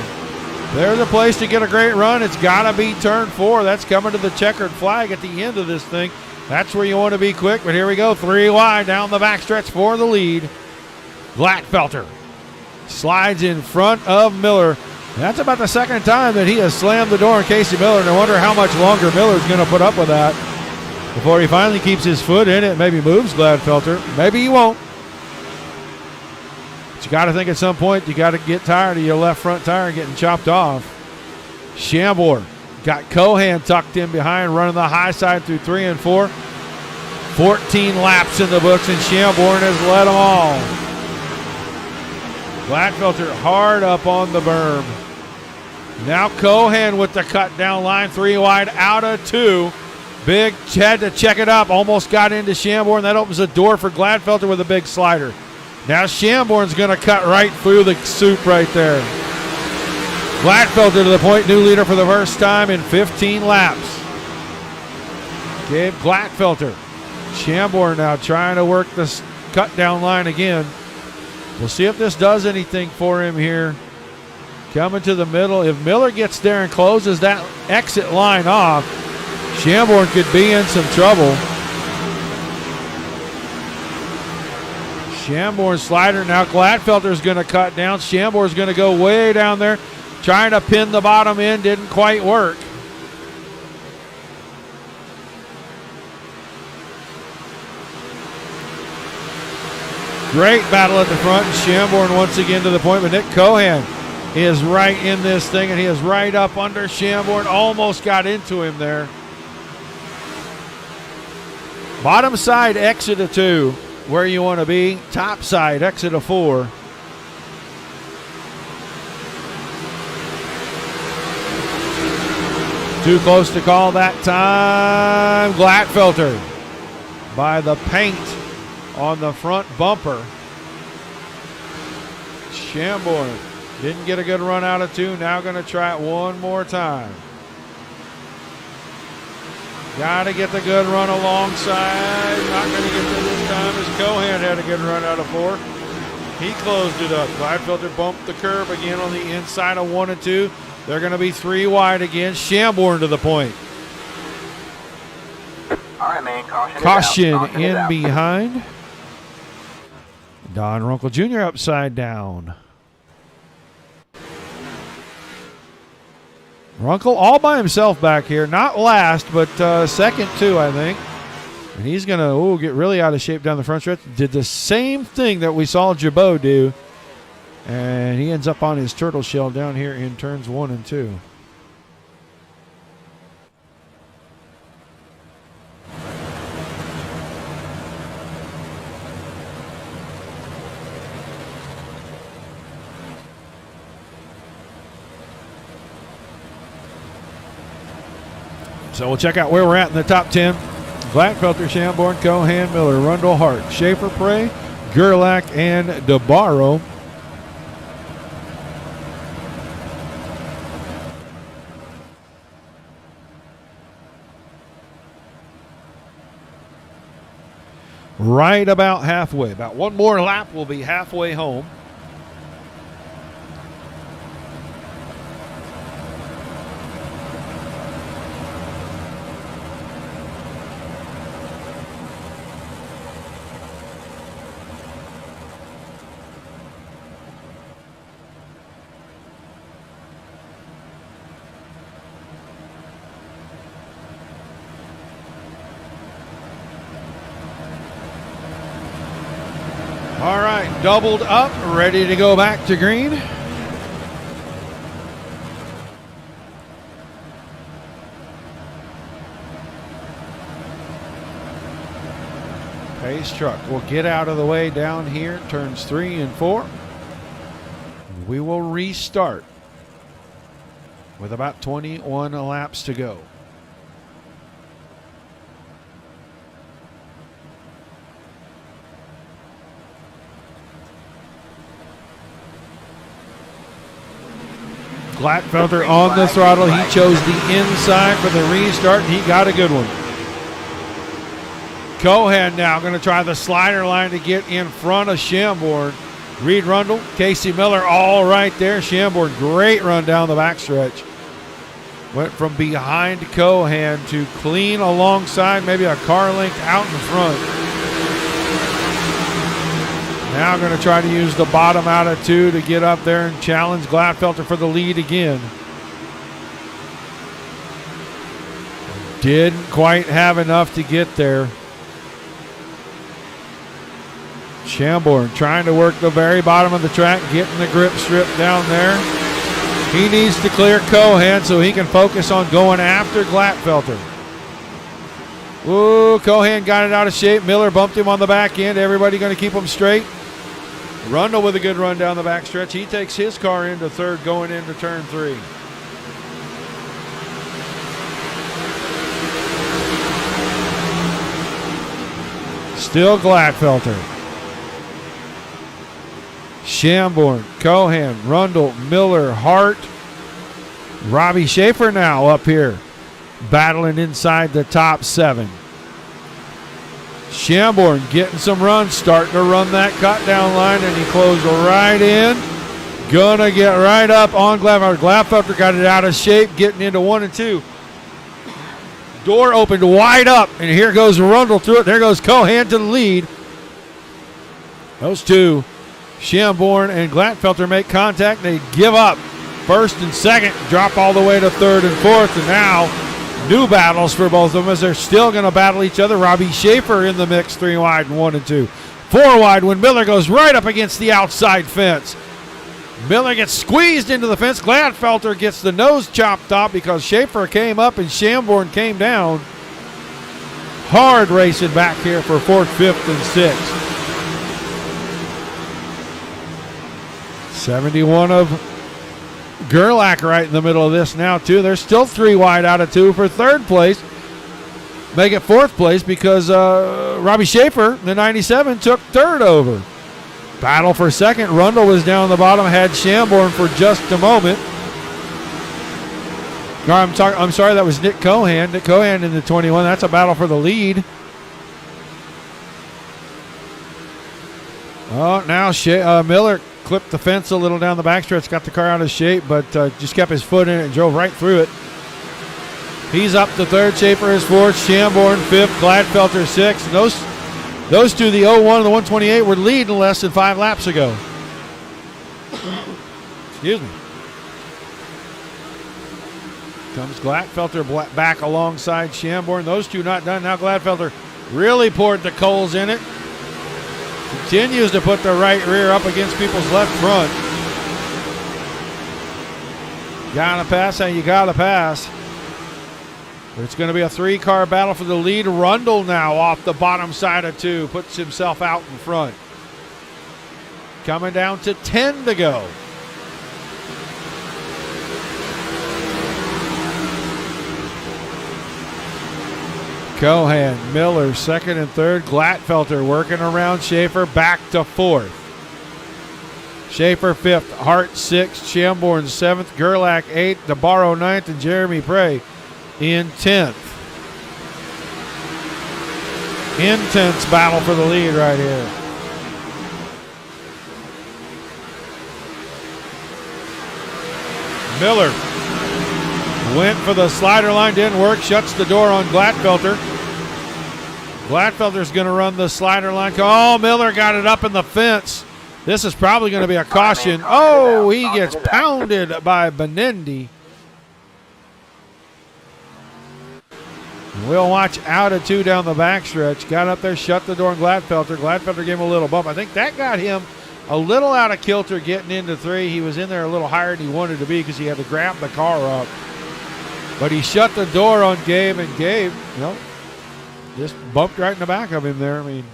[SPEAKER 4] There's a place to get a great run. It's got to be turn 4. That's coming to the checkered flag at the end of this thing. That's where you want to be quick, but here we go. 3 wide down the backstretch for the lead. Gladfelter slides in front of Miller. That's about the second time that he has slammed the door on Casey Miller, and I wonder how much longer Miller's going to put up with that before he finally keeps his foot in it, maybe moves Gladfelter. Maybe he won't. But you got to think at some point you got to get tired of your left front tire getting chopped off. Chambord got Cohan tucked in behind, running the high side through 3 and 4. 14 laps in the books, and Chambord has led them all. Gladfelter hard up on the berm. Now Cohan with the cut down line, 3 wide out of 2. Big had to check it up, almost got into Chambord, and that opens the door for Gladfelter with a big slider. Now Chambord's going to cut right through the soup right there. Gladfelter to the point, new leader for the first time in 15 laps. Gabe Gladfelter. Chambord now trying to work this cut down line again. We'll see if this does anything for him here. Coming to the middle. If Miller gets there and closes that exit line off, Chambord could be in some trouble. Chambord slider. Now Gladfelter's going to cut down. Chambord's going to go way down there, trying to pin the bottom in. Didn't quite work. Great battle at the front, and Chambord once again to the point, but Nick Cohan is right in this thing, and he is right up under Chambord. Almost got into him there. Bottom side, exit of 2, where you want to be. Top side, exit of 4. Too close to call that time. Gladfelter by the paint on the front bumper. Shamborn didn't get a good run out of 2. Now going to try it one more time. Got to get the good run alongside. Not going to get there this time as Cohan had a good run out of 4. He closed it up. Gladfelter bumped the curb again on the inside of 1 and 2. They're going to be 3 wide again. Shamborn to the point.
[SPEAKER 2] All right, man.
[SPEAKER 4] Caution in behind. Don Runkle Jr. upside down. Runkle all by himself back here. Not last, but second too, I think. And he's going to get really out of shape down the front stretch. Did the same thing that we saw Jabot do. And he ends up on his turtle shell down here in turns 1 and 2. So we'll check out where we're at in the top 10. Gladfelter, Shamborn, Cohan, Miller, Rundle, Hart, Schaefer, Prey, Gerlach, and DeBarro. Right about halfway. About one more lap, we'll be halfway home. All right, doubled up, ready to go back to green. Pace truck will get out of the way down here, turns 3 and 4. We will restart with about 21 laps to go. Gladfelter on the throttle. He chose the inside for the restart, and he got a good one. Cohan now going to try the slider line to get in front of Shamborn. Reed Rundle, Casey Miller all right there. Shamborn, great run down the backstretch. Went from behind Cohan to clean alongside, maybe a car length out in the front. Now going to try to use the bottom out of 2 to get up there and challenge Gladfelter for the lead again. Didn't quite have enough to get there. Shamborn trying to work the very bottom of the track, getting the grip strip down there. He needs to clear Cohan so he can focus on going after Gladfelter. Ooh, Cohan got it out of shape. Miller bumped him on the back end. Everybody going to keep him straight. Rundle with a good run down the backstretch. He takes his car into third going into turn 3. Still Gladfelter. Shamborn, Cohan, Rundle, Miller, Hart. Robbie Schaefer now up here, battling inside the top 7. Shamborn getting some runs, starting to run that cut down line, and he closed right in. Gonna get right up on Gladfelter. Gladfelter got it out of shape, getting into 1 and 2. Door opened wide up, and here goes Rundle through it. There goes Cohan to the lead. Those two, Shamborn and Gladfelter, make contact. They give up. First and second, drop all the way to third and fourth, and now new battles for both of them as they're still going to battle each other. Robbie Schaefer in the mix, 3 wide and 1 and 2. 4 wide when Miller goes right up against the outside fence. Miller gets squeezed into the fence. Gladfelter gets the nose chopped off because Schaefer came up and Shamborn came down. Hard racing back here for 4th, 5th, and 6th. 71 of Gerlach right in the middle of this now, too. There's still 3 wide out of 2 for third place. make it fourth place because Robbie Schaefer, the 97, took third over. Battle for second. Rundle was down the bottom, had Shamborn for just a moment. No, I'm sorry, that was Nick Cohan. Nick Cohan in the 21. That's a battle for the lead. Oh, now Miller clipped the fence a little down the backstretch, got the car out of shape, but just kept his foot in it and drove right through it. He's up to third. Schaefer is fourth. Shamborn fifth. Gladfelter sixth. Those two, the 01 and the 128, were leading less than 5 laps ago. Excuse me. Comes Gladfelter back alongside Shamborn. Those two not done. Now Gladfelter really poured the coals in it. Continues to put the right rear up against people's left front. Gotta pass how you gotta pass. It's going to be a 3-car battle for the lead. Rundle now off the bottom side of 2. Puts himself out in front. Coming down to 10 to go. Cohan, Miller, second and third. Gladfelter working around Schaefer, back to fourth. Schaefer fifth, Hart sixth, Shamborn seventh, Gerlach eighth, DeBarro ninth, and Jeremy Prey in 10th. Intense battle for the lead right here. Miller went for the slider line, didn't work, shuts the door on Gladfelter. Gladfelter's going to run the slider line. Oh, Miller got it up in the fence. This is probably going to be a caution. Oh, he gets pounded by Benendi. We'll watch out of 2 down the backstretch. Got up there, shut the door on Gladfelter. Gladfelter gave him a little bump. I think that got him a little out of kilter getting into 3. He was in there a little higher than he wanted to be because he had to grab the car up. But he shut the door on Gabe, and Gabe, just bumped right in the back of him there. I mean,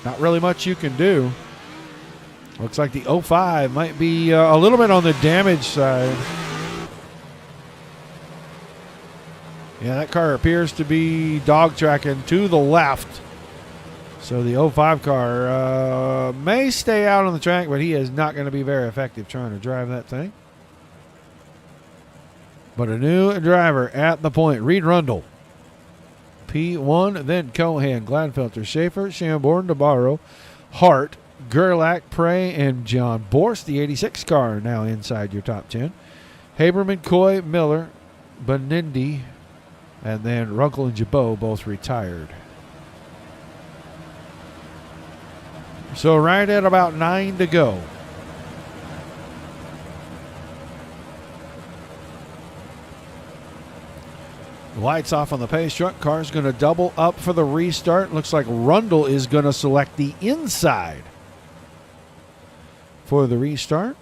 [SPEAKER 4] not really much you can do. Looks like the 05 might be a little bit on the damage side. Yeah, that car appears to be dog tracking to the left. So the 05 car may stay out on the track, but he is not going to be very effective trying to drive that thing. But a new driver at the point, Reed Rundle. P1, then Cohan, Gladfelter, Schaefer, Shamborn, DeBarro, Hart, Gerlach, Prey, and John Borst. The 86 car now inside your top 10. Haberman, Coy, Miller, Benendi, and then Runkle and Jabot both retired. So right at about 9 to go. Lights off on the pace truck. Car's going to double up for the restart. Looks like Rundle is going to select the inside for the restart.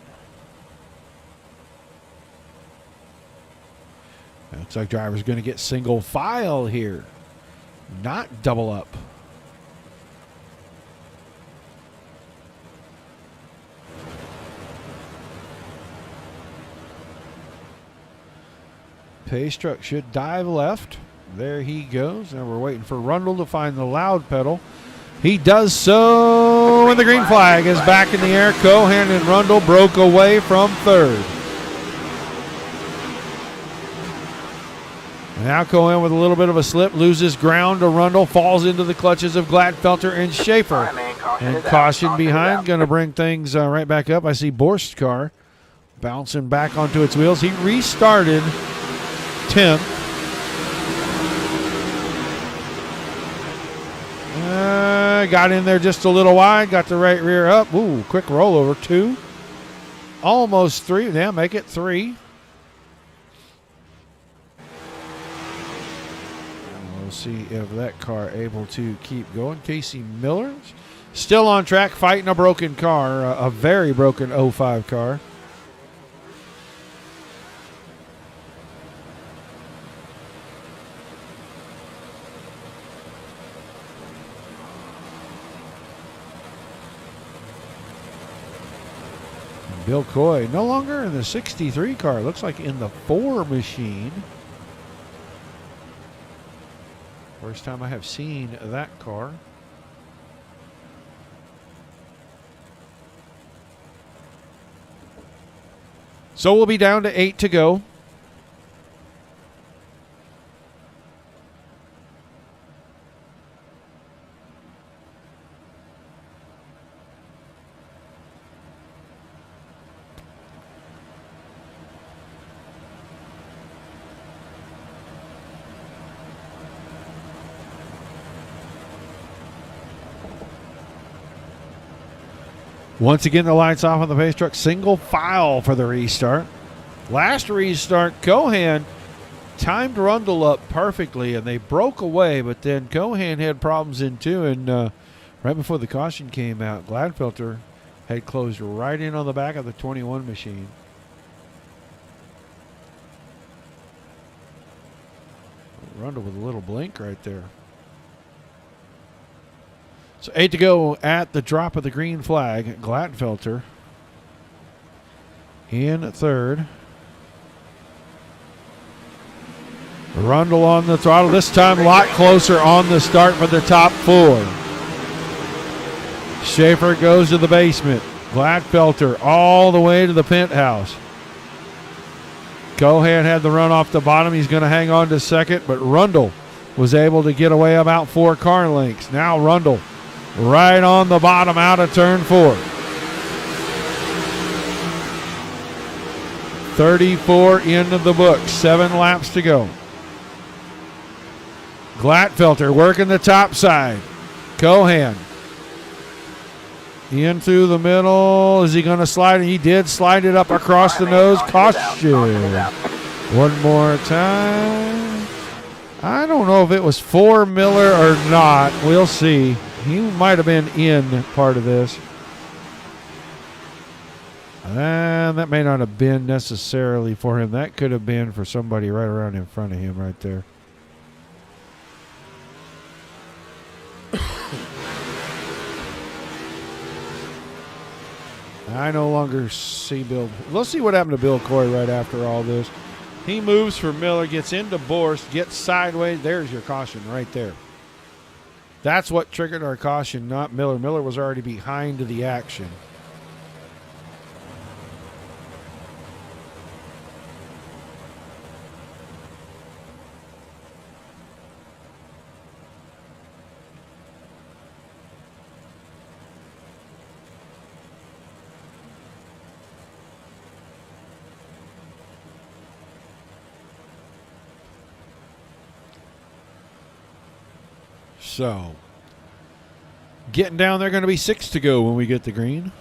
[SPEAKER 4] Looks like driver's going to get single file here, not double up. Pace truck should dive left. There he goes. Now we're waiting for Rundle to find the loud pedal. He does so, and the green flag is back in the air. Cohan and Rundle broke away from third. Now Cohan with a little bit of a slip, loses ground to Rundle, falls into the clutches of Gladfelter and Schaefer. And caution behind, going to bring things right back up. I see Borst's car bouncing back onto its wheels. He restarted 10th. Got in there just a little wide, got the right rear up. Ooh, quick rollover. 2. Almost 3. Yeah, make it 3. We'll see if that car able to keep going. Casey Miller still on track, fighting a broken car, a very broken 05 car. Bill Coy no longer in the 63 car. Looks like in the 4 machine. First time I have seen that car. So we'll be down to 8 to go. Once again, the lights off on the pace truck. Single file for the restart. Last restart, Cohan timed Rundle up perfectly, and they broke away, but then Cohan had problems in two, and right before the caution came out, Gladfelter had closed right in on the back of the 21 machine. Rundle with a little blink right there. So 8 to go at the drop of the green flag. Gladfelter in third. Rundle on the throttle. This time a lot closer on the start for the top four. Schaefer goes to the basement. Gladfelter all the way to the penthouse. Cohan had the run off the bottom. He's going to hang on to second, but Rundle was able to get away about 4 car lengths. Now Rundle right on the bottom out of turn 4. 34 into the book. 7 laps to go. Gladfelter working the top side. Cohan in through the middle. Is he going to slide? He did slide it up across the nose. Caution. One more time. I don't know if it was for Miller or not. We'll see. He might have been in part of this. And that may not have been necessarily for him. That could have been for somebody right around in front of him right there. I no longer see Bill. Let's see what happened to Bill Coy right after all this. He moves for Miller, gets into Borst, gets sideways. There's your caution right there. That's what triggered our caution, not Miller. Miller was already behind the action. So, getting down there, going to be 6 to go when we get the green.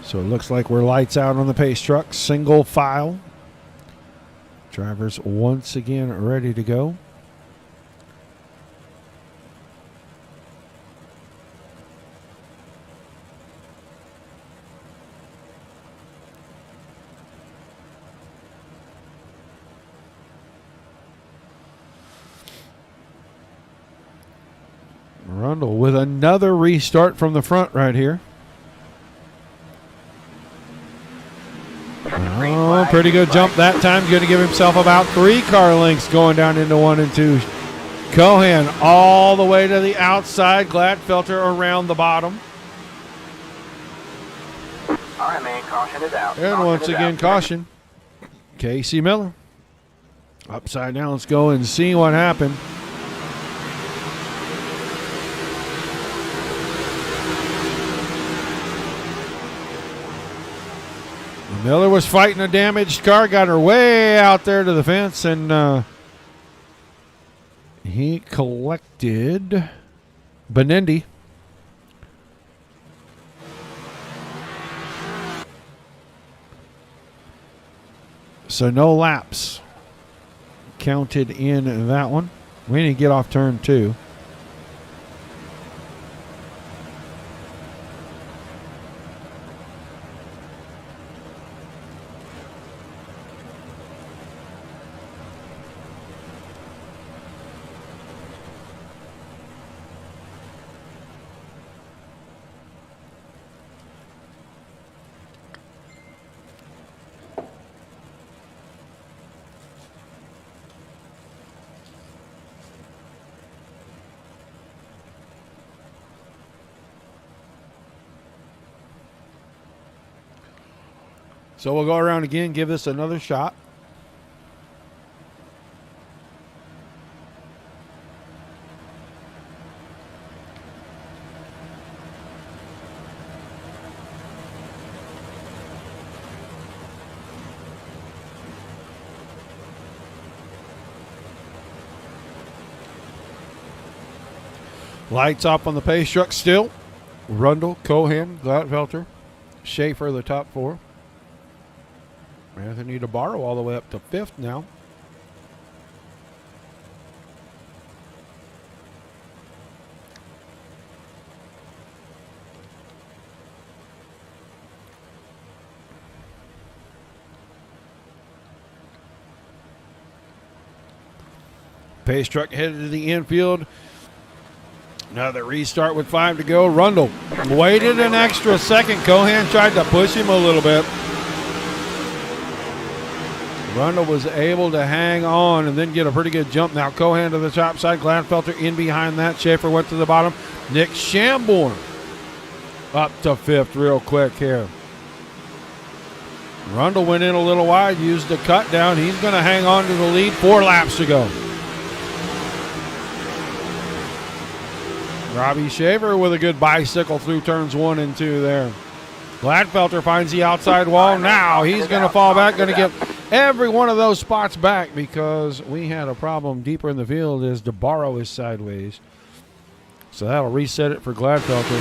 [SPEAKER 4] So it looks like we're lights out on the pace truck. Single file. Drivers once again ready to go. Rundle with another restart from the front right here. Oh, pretty good jump that time. Going to give himself about 3 car lengths going down into 1 and 2. Cohan all the way to the outside. Gladfelter around the bottom.
[SPEAKER 2] All right, man. Caution is out.
[SPEAKER 4] And once again, caution. Casey Miller. Upside down. Let's go and see what happened. Miller was fighting a damaged car, got her way out there to the fence, and he collected Benendi. So no laps counted in that one. We need to get off turn 2. So we'll go around again, give this another shot. Lights up on the pace truck still. Rundle, Cohan, Gladfelter, Schaefer, the top four. Anthony DeBarro all the way up to 5th now. Pace truck headed to the infield. Another restart with 5 to go. Rundle waited an extra second. Cohan tried to push him a little bit. Rundle was able to hang on and then get a pretty good jump. Now Cohan to the top side. Gladfelter in behind that. Schaefer went to the bottom. Nick Shamborn up to 5th real quick here. Rundle went in a little wide, used the cut down. He's going to hang on to the lead. 4 laps to go. Robbie Shaver with a good bicycle through turns 1 and 2 there. Gladfelter finds the outside wall. Now he's going to fall back, going to get every one of those spots back because we had a problem deeper in the field as DeBarro is sideways. So that'll reset it for Gladfelter.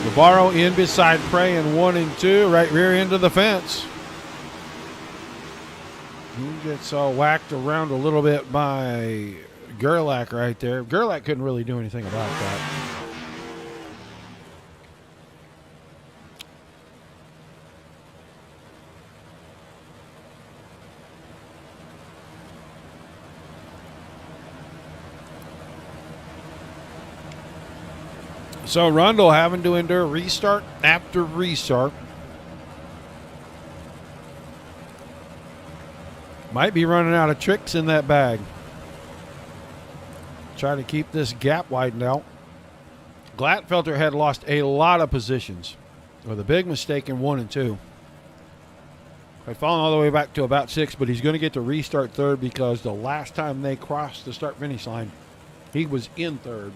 [SPEAKER 4] DeBarro in beside Prey in 1 and 2, right rear end of the fence. He gets all whacked around a little bit by Gerlach right there. Gerlach couldn't really do anything about that. So Rundle having to endure restart after restart. Might be running out of tricks in that bag. Try to keep this gap widened out. Gladfelter had lost a lot of positions with a big mistake in 1 and 2. Had fallen all the way back to about 6, but he's going to get to restart 3rd because the last time they crossed the start-finish line, he was in 3rd.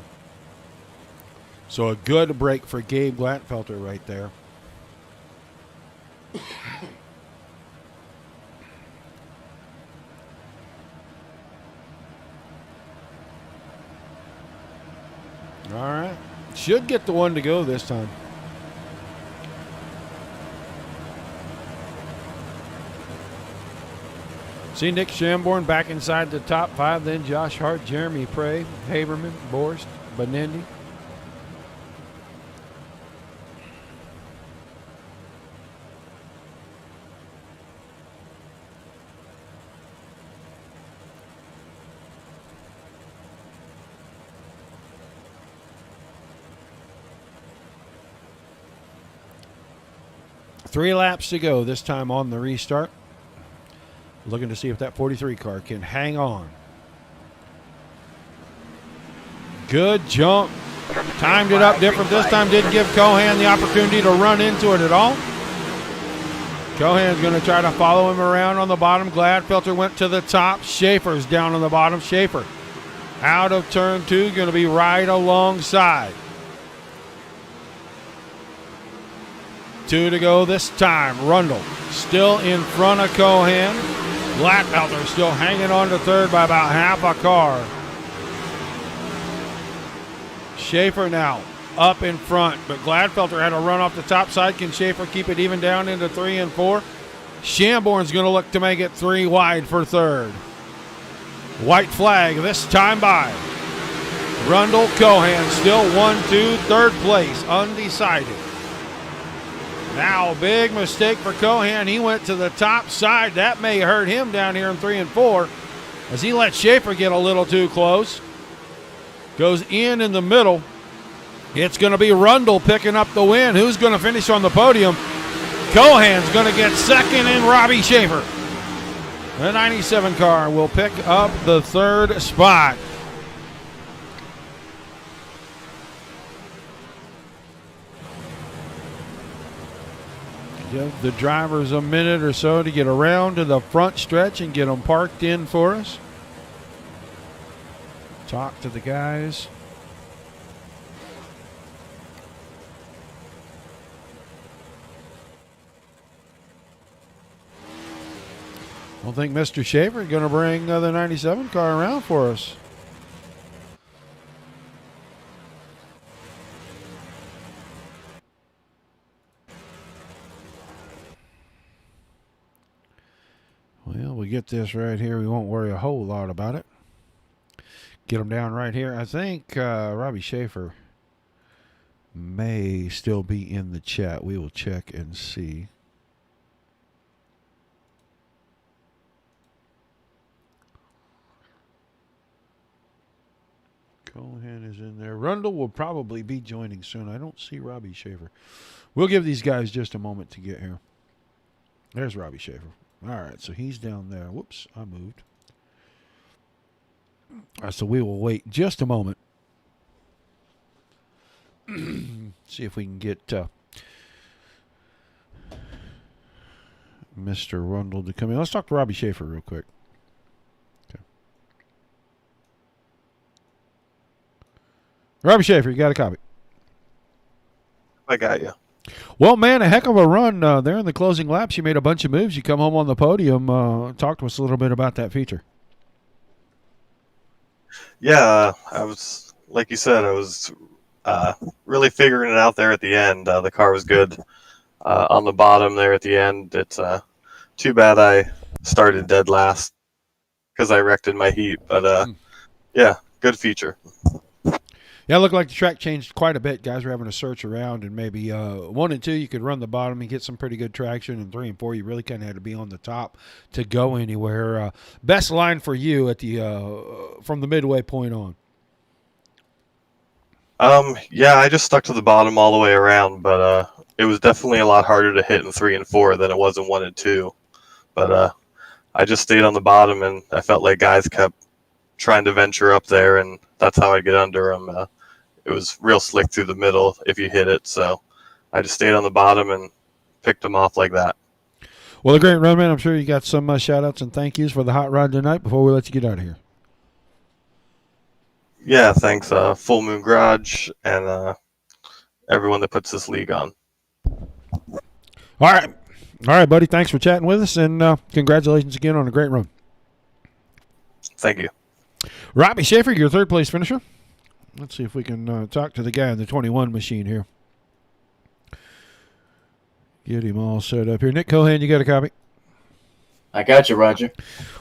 [SPEAKER 4] So a good break for Gabe Gladfelter right there. All right. Should get the 1 to go this time. See Nick Shamborn back inside the top 5. Then Josh Hart, Jeremy Prey, Haberman, Borst, Benendi. Three laps to go this time on the restart. Looking to see if that 43 car can hang on. Good jump. Timed it up different this time. Didn't give Cohan the opportunity to run into it at all. Cohan's going to try to follow him around on the bottom. Gladfelter went to the top. Schaefer's down on the bottom. Schaefer out of turn 2. Going to be right alongside. 2 to go this time. Rundle still in front of Cohan. Gladfelter still hanging on to 3rd by about half a car. Schaefer now up in front, but Gladfelter had a run off the top side. Can Schaefer keep it even down into 3 and 4? Shamborn's going to look to make it 3 wide for 3rd. White flag this time by Rundle. Cohan still 1-2, 3rd place, undecided. Now, big mistake for Cohan. He went to the top side. That may hurt him down here in 3 and 4 as he let Schaefer get a little too close. Goes in the middle. It's going to be Rundle picking up the win. Who's going to finish on the podium? Cohan's going to get 2nd and Robbie Schaefer. The 97 car will pick up the 3rd spot. Give the drivers a minute or so to get around to the front stretch and get them parked in for us. Talk to the guys. I don't think Mr. Schaefer is going to bring the 97 car around for us. Well, we get this right here. We won't worry a whole lot about it. Get them down right here. I think Robbie Schaefer may still be in the chat. We will check and see. Cohan is in there. Rundle will probably be joining soon. I don't see Robbie Schaefer. We'll give these guys just a moment to get here. There's Robbie Schaefer. All right, so he's down there. Whoops, I moved. All right, so we will wait just a moment. See if we can get Mr. Rundle to come in. Let's talk to Robbie Schaefer real quick. Okay. Robbie Schaefer, you got a copy?
[SPEAKER 10] I got you.
[SPEAKER 4] Well, man, a heck of a run there in the closing laps. You made a bunch of moves. You come home on the podium. Talk to us a little bit about that feature.
[SPEAKER 10] Yeah, I was, like you said, I was really figuring it out there at the end. The car was good on the bottom there at the end. It's too bad I started dead last because I wrecked in my heat. But, yeah, good feature.
[SPEAKER 4] Yeah, it looked like the track changed quite a bit. Guys were having to search around, and maybe 1 and 2 you could run the bottom and get some pretty good traction, and 3 and 4 you really kind of had to be on the top to go anywhere. Best line for you at the from the midway point on?
[SPEAKER 10] Yeah, I just stuck to the bottom all the way around, but it was definitely a lot harder to hit in 3 and 4 than it was in 1 and 2. But I just stayed on the bottom, and I felt like guys kept trying to venture up there, and that's how I get under them. It was real slick through the middle if you hit it, so I just stayed on the bottom and picked them off like that.
[SPEAKER 4] Well, a great run, man. I'm sure you got some shout-outs and thank yous for the hot rod tonight before we let you get out of here.
[SPEAKER 10] Yeah, thanks, Full Moon Garage and everyone that puts this league on.
[SPEAKER 4] All right, buddy. Thanks for chatting with us, and congratulations again on a great run.
[SPEAKER 10] Thank you.
[SPEAKER 4] Robbie Schaefer, your third-place finisher. Let's see if we can talk to the guy in the 21 machine here. Get him all set up here. Nick Cohan, you got a copy?
[SPEAKER 11] I got you, Roger.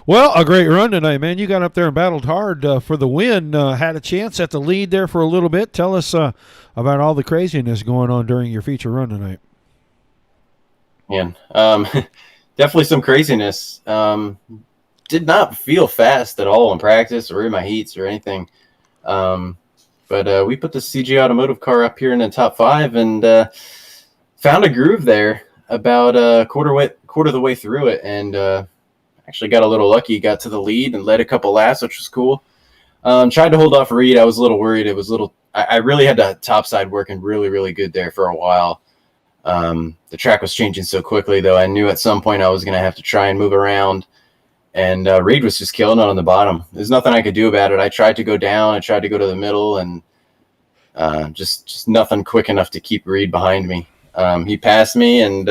[SPEAKER 4] Well, a great run tonight, man. You got up there and battled hard for the win. Had a chance at the lead there for a little bit. Tell us about all the craziness going on during your feature run tonight.
[SPEAKER 11] Man, definitely some craziness. Did not feel fast at all in practice or in my heats or anything. But we put the CJ Automotive car up here in the top 5 and found a groove there about a quarter of the way through it, and actually got a little lucky. Got to the lead and led a couple laps, which was cool. Tried to hold off Reed. I was a little worried. It was a little. I really had the top side working really, really good there for a while. The track was changing so quickly, though. I knew at some point I was going to have to try and move around. And Reed was just killing it on the bottom. There's nothing I could do about it. I tried to go down. I tried to go to the middle, and just nothing quick enough to keep Reed behind me. He passed me, and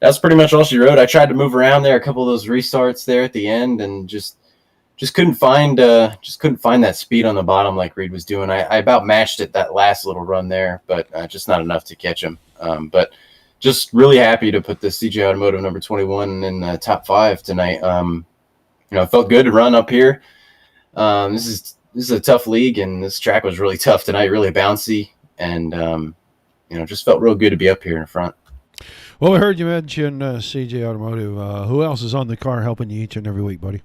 [SPEAKER 11] that's pretty much all she wrote. I tried to move around there, a couple of those restarts there at the end, and just couldn't find that speed on the bottom like Reed was doing. I about matched it that last little run there, but just not enough to catch him. But just really happy to put the CJ Automotive number 21 in the top 5 tonight. It felt good to run up here. This is a tough league, and this track was really tough tonight, really bouncy, and just felt real good to be up here in front.
[SPEAKER 4] Well, we heard you mention CJ Automotive. Who else is on the car helping you each and every week, buddy?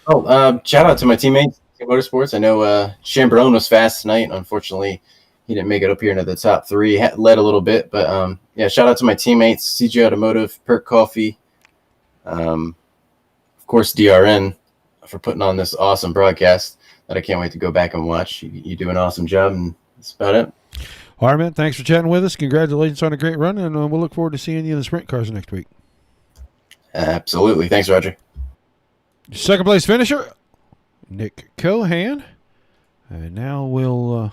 [SPEAKER 11] Oh, shout out to my teammates, Team Motorsports. I know Chambrone was fast tonight. Unfortunately, he didn't make it up here into the top 3. Led a little bit, but yeah, shout out to my teammates, CJ Automotive, Perk Coffee, of course DRN for putting on this awesome broadcast that I can't wait to go back and watch. You do an awesome job, and that's about it.
[SPEAKER 4] All right, man. Thanks for chatting with us. Congratulations on a great run, and we'll look forward to seeing you in the sprint cars next week.
[SPEAKER 11] Absolutely. Thanks, Roger.
[SPEAKER 4] Second place finisher, Nick Cohan. And now we'll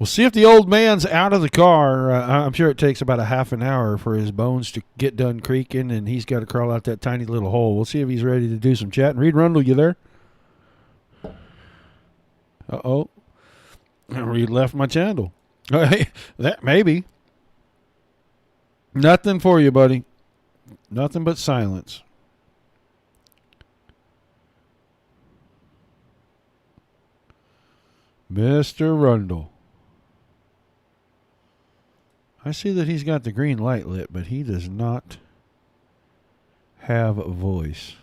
[SPEAKER 4] see if the old man's out of the car. I'm sure it takes about a half an hour for his bones to get done creaking, and he's got to crawl out that tiny little hole. We'll see if he's ready to do some chatting. Reed Rundle, you there? Uh-oh. Reed left my channel. That maybe. Nothing for you, buddy. Nothing but silence. Mr. Rundle. I see that he's got the green light lit, but he does not have a voice.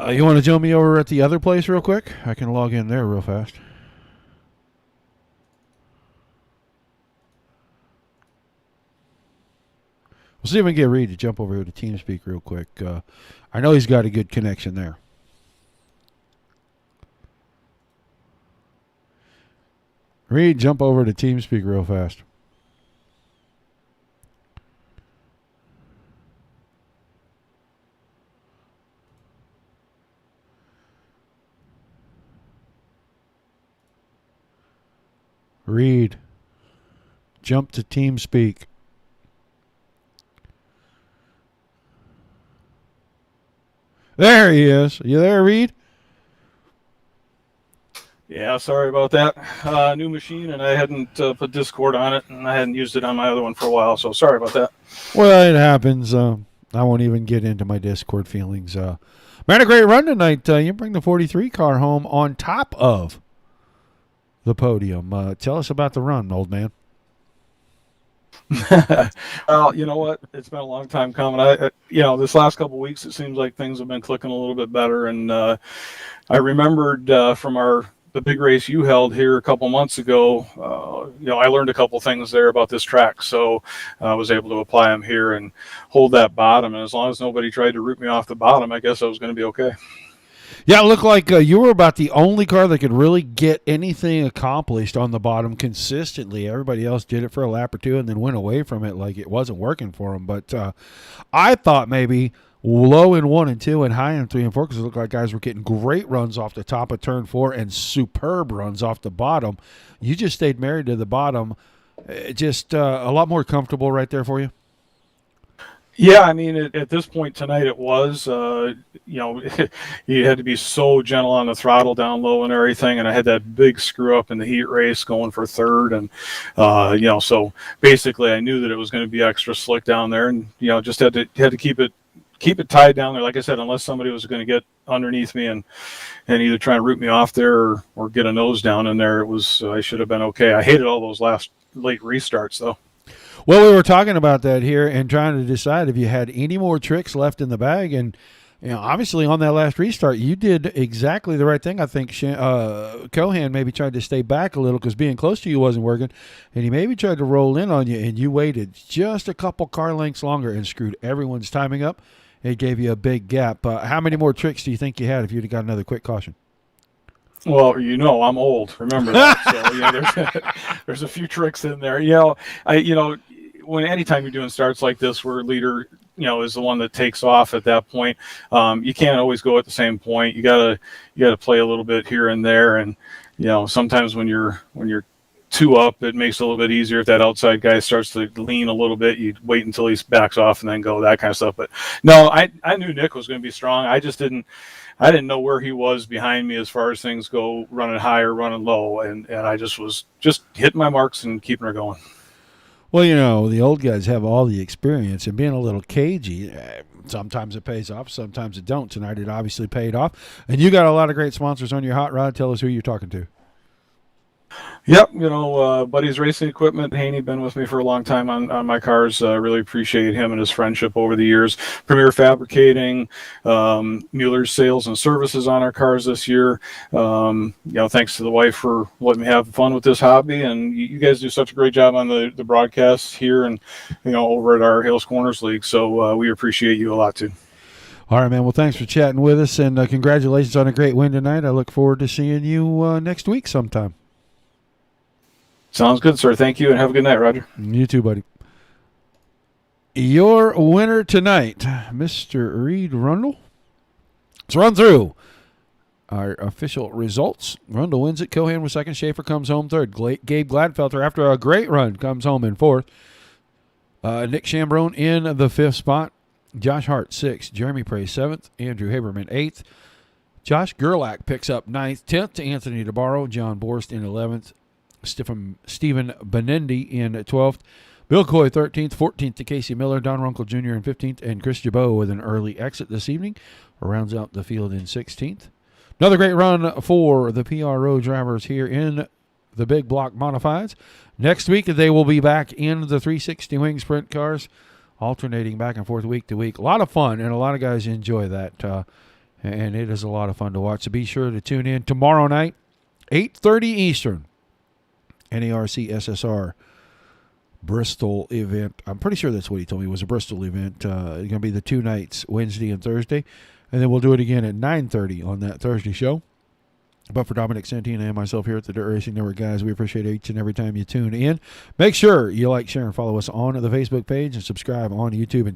[SPEAKER 4] You want to join me over at the other place real quick? I can log in there real fast. We'll see if we can get Reed to jump over here to TeamSpeak real quick. I know he's got a good connection there. Reed, jump over to TeamSpeak real fast. Reed, jump to TeamSpeak. There he is. You there, Reed?
[SPEAKER 12] Yeah, sorry about that. New machine, and I hadn't put Discord on it, and I hadn't used it on my other one for a while, so sorry about that.
[SPEAKER 4] Well, it happens. I won't even get into my Discord feelings. Man, a great run tonight. You bring the 43 car home on top of the podium. Tell us about the run, old man.
[SPEAKER 12] Well, you know what? It's been a long time coming. This last couple of weeks, it seems like things have been clicking a little bit better, and I remembered from the big race you held here a couple months ago, I learned a couple things there about this track, so I was able to apply them here and hold that bottom. And as long as nobody tried to root me off the bottom, I guess I was going to be okay.
[SPEAKER 4] Yeah, it looked like you were about the only car that could really get anything accomplished on the bottom consistently. Everybody else did it for a lap or two and then went away from it like it wasn't working for them. But I thought maybe low in 1 and 2 and high in 3 and 4, because it looked like guys were getting great runs off the top of turn 4 and superb runs off the bottom. You just stayed married to the bottom. Just a lot more comfortable right there for you.
[SPEAKER 12] Yeah, I mean, at this point tonight, it was, you had to be so gentle on the throttle down low and everything. And I had that big screw up in the heat race going for third. And, so basically I knew that it was going to be extra slick down there, and, just had to keep it tied down there. Like I said, unless somebody was going to get underneath me and either try and root me off there or get a nose down in there, I should have been okay. I hated all those last late restarts though.
[SPEAKER 4] Well, we were talking about that here and trying to decide if you had any more tricks left in the bag. And, obviously on that last restart, you did exactly the right thing. I think Cohan maybe tried to stay back a little because being close to you wasn't working. And he maybe tried to roll in on you, and you waited just a couple car lengths longer and screwed everyone's timing up. It gave you a big gap. How many more tricks do you think you had if you'd have got another quick caution?
[SPEAKER 12] Well, I'm old. Remember that. So there's a few tricks in there. Anytime you're doing starts like this, where leader, is the one that takes off at that point, you can't always go at the same point. You gotta play a little bit here and there, and sometimes when you're two up, it makes it a little bit easier. If that outside guy starts to lean a little bit, you wait until he backs off and then go, that kind of stuff. But no, I knew Nick was going to be strong. I didn't know where he was behind me as far as things go, running high or running low, and I was hitting my marks and keeping her going.
[SPEAKER 4] Well, the old guys have all the experience, and being a little cagey, sometimes it pays off, sometimes it don't. Tonight it obviously paid off, and you got a lot of great sponsors on your hot rod. Tell us who you're talking to.
[SPEAKER 12] Yep, Buddy's Racing Equipment. Haney been with me for a long time on my cars. Really appreciate him and his friendship over the years. Premier Fabricating, Mueller's Sales and Services on our cars this year. Thanks to the wife for letting me have fun with this hobby. And you guys do such a great job on the broadcasts here and over at our Hales Corners League. So we appreciate you a lot too.
[SPEAKER 4] All right, man. Well, thanks for chatting with us, and congratulations on a great win tonight. I look forward to seeing you next week sometime.
[SPEAKER 12] Sounds good, sir. Thank you, and have a good night, Roger.
[SPEAKER 4] You too, buddy. Your winner tonight, Mr. Reed Rundle. Let's run through our official results. Rundle wins it. Cohan was second. Schaefer comes home third. Gabe Gladfelter, after a great run, comes home in fourth. Nick Chambrone in the fifth spot. Josh Hart, sixth. Jeremy Praise, seventh. Andrew Haberman, eighth. Josh Gerlach picks up ninth. 10th to Anthony DeBarro. John Borst in 11th. Stephen Benendi in 12th. Bill Coy, 13th. 14th to Casey Miller. Don Runkle Jr. in 15th. And Chris Jabot with an early exit this evening. Rounds out the field in 16th. Another great run for the PRO drivers here in the big block modifieds. Next week, they will be back in the 360 wing sprint cars, alternating back and forth week to week. A lot of fun, and a lot of guys enjoy that, and it is a lot of fun to watch. So be sure to tune in tomorrow night, 8:30 Eastern, NARC SSR Bristol event. I'm pretty sure that's what he told me was a Bristol event. It's going to be the 2 nights, Wednesday and Thursday, and then we'll do it again at 9:30 on that Thursday show. But for Dominic Santina and myself here at the Dirt Racing Network, guys, we appreciate each and every time you tune in. Make sure you like, share, and follow us on the Facebook page and subscribe on YouTube and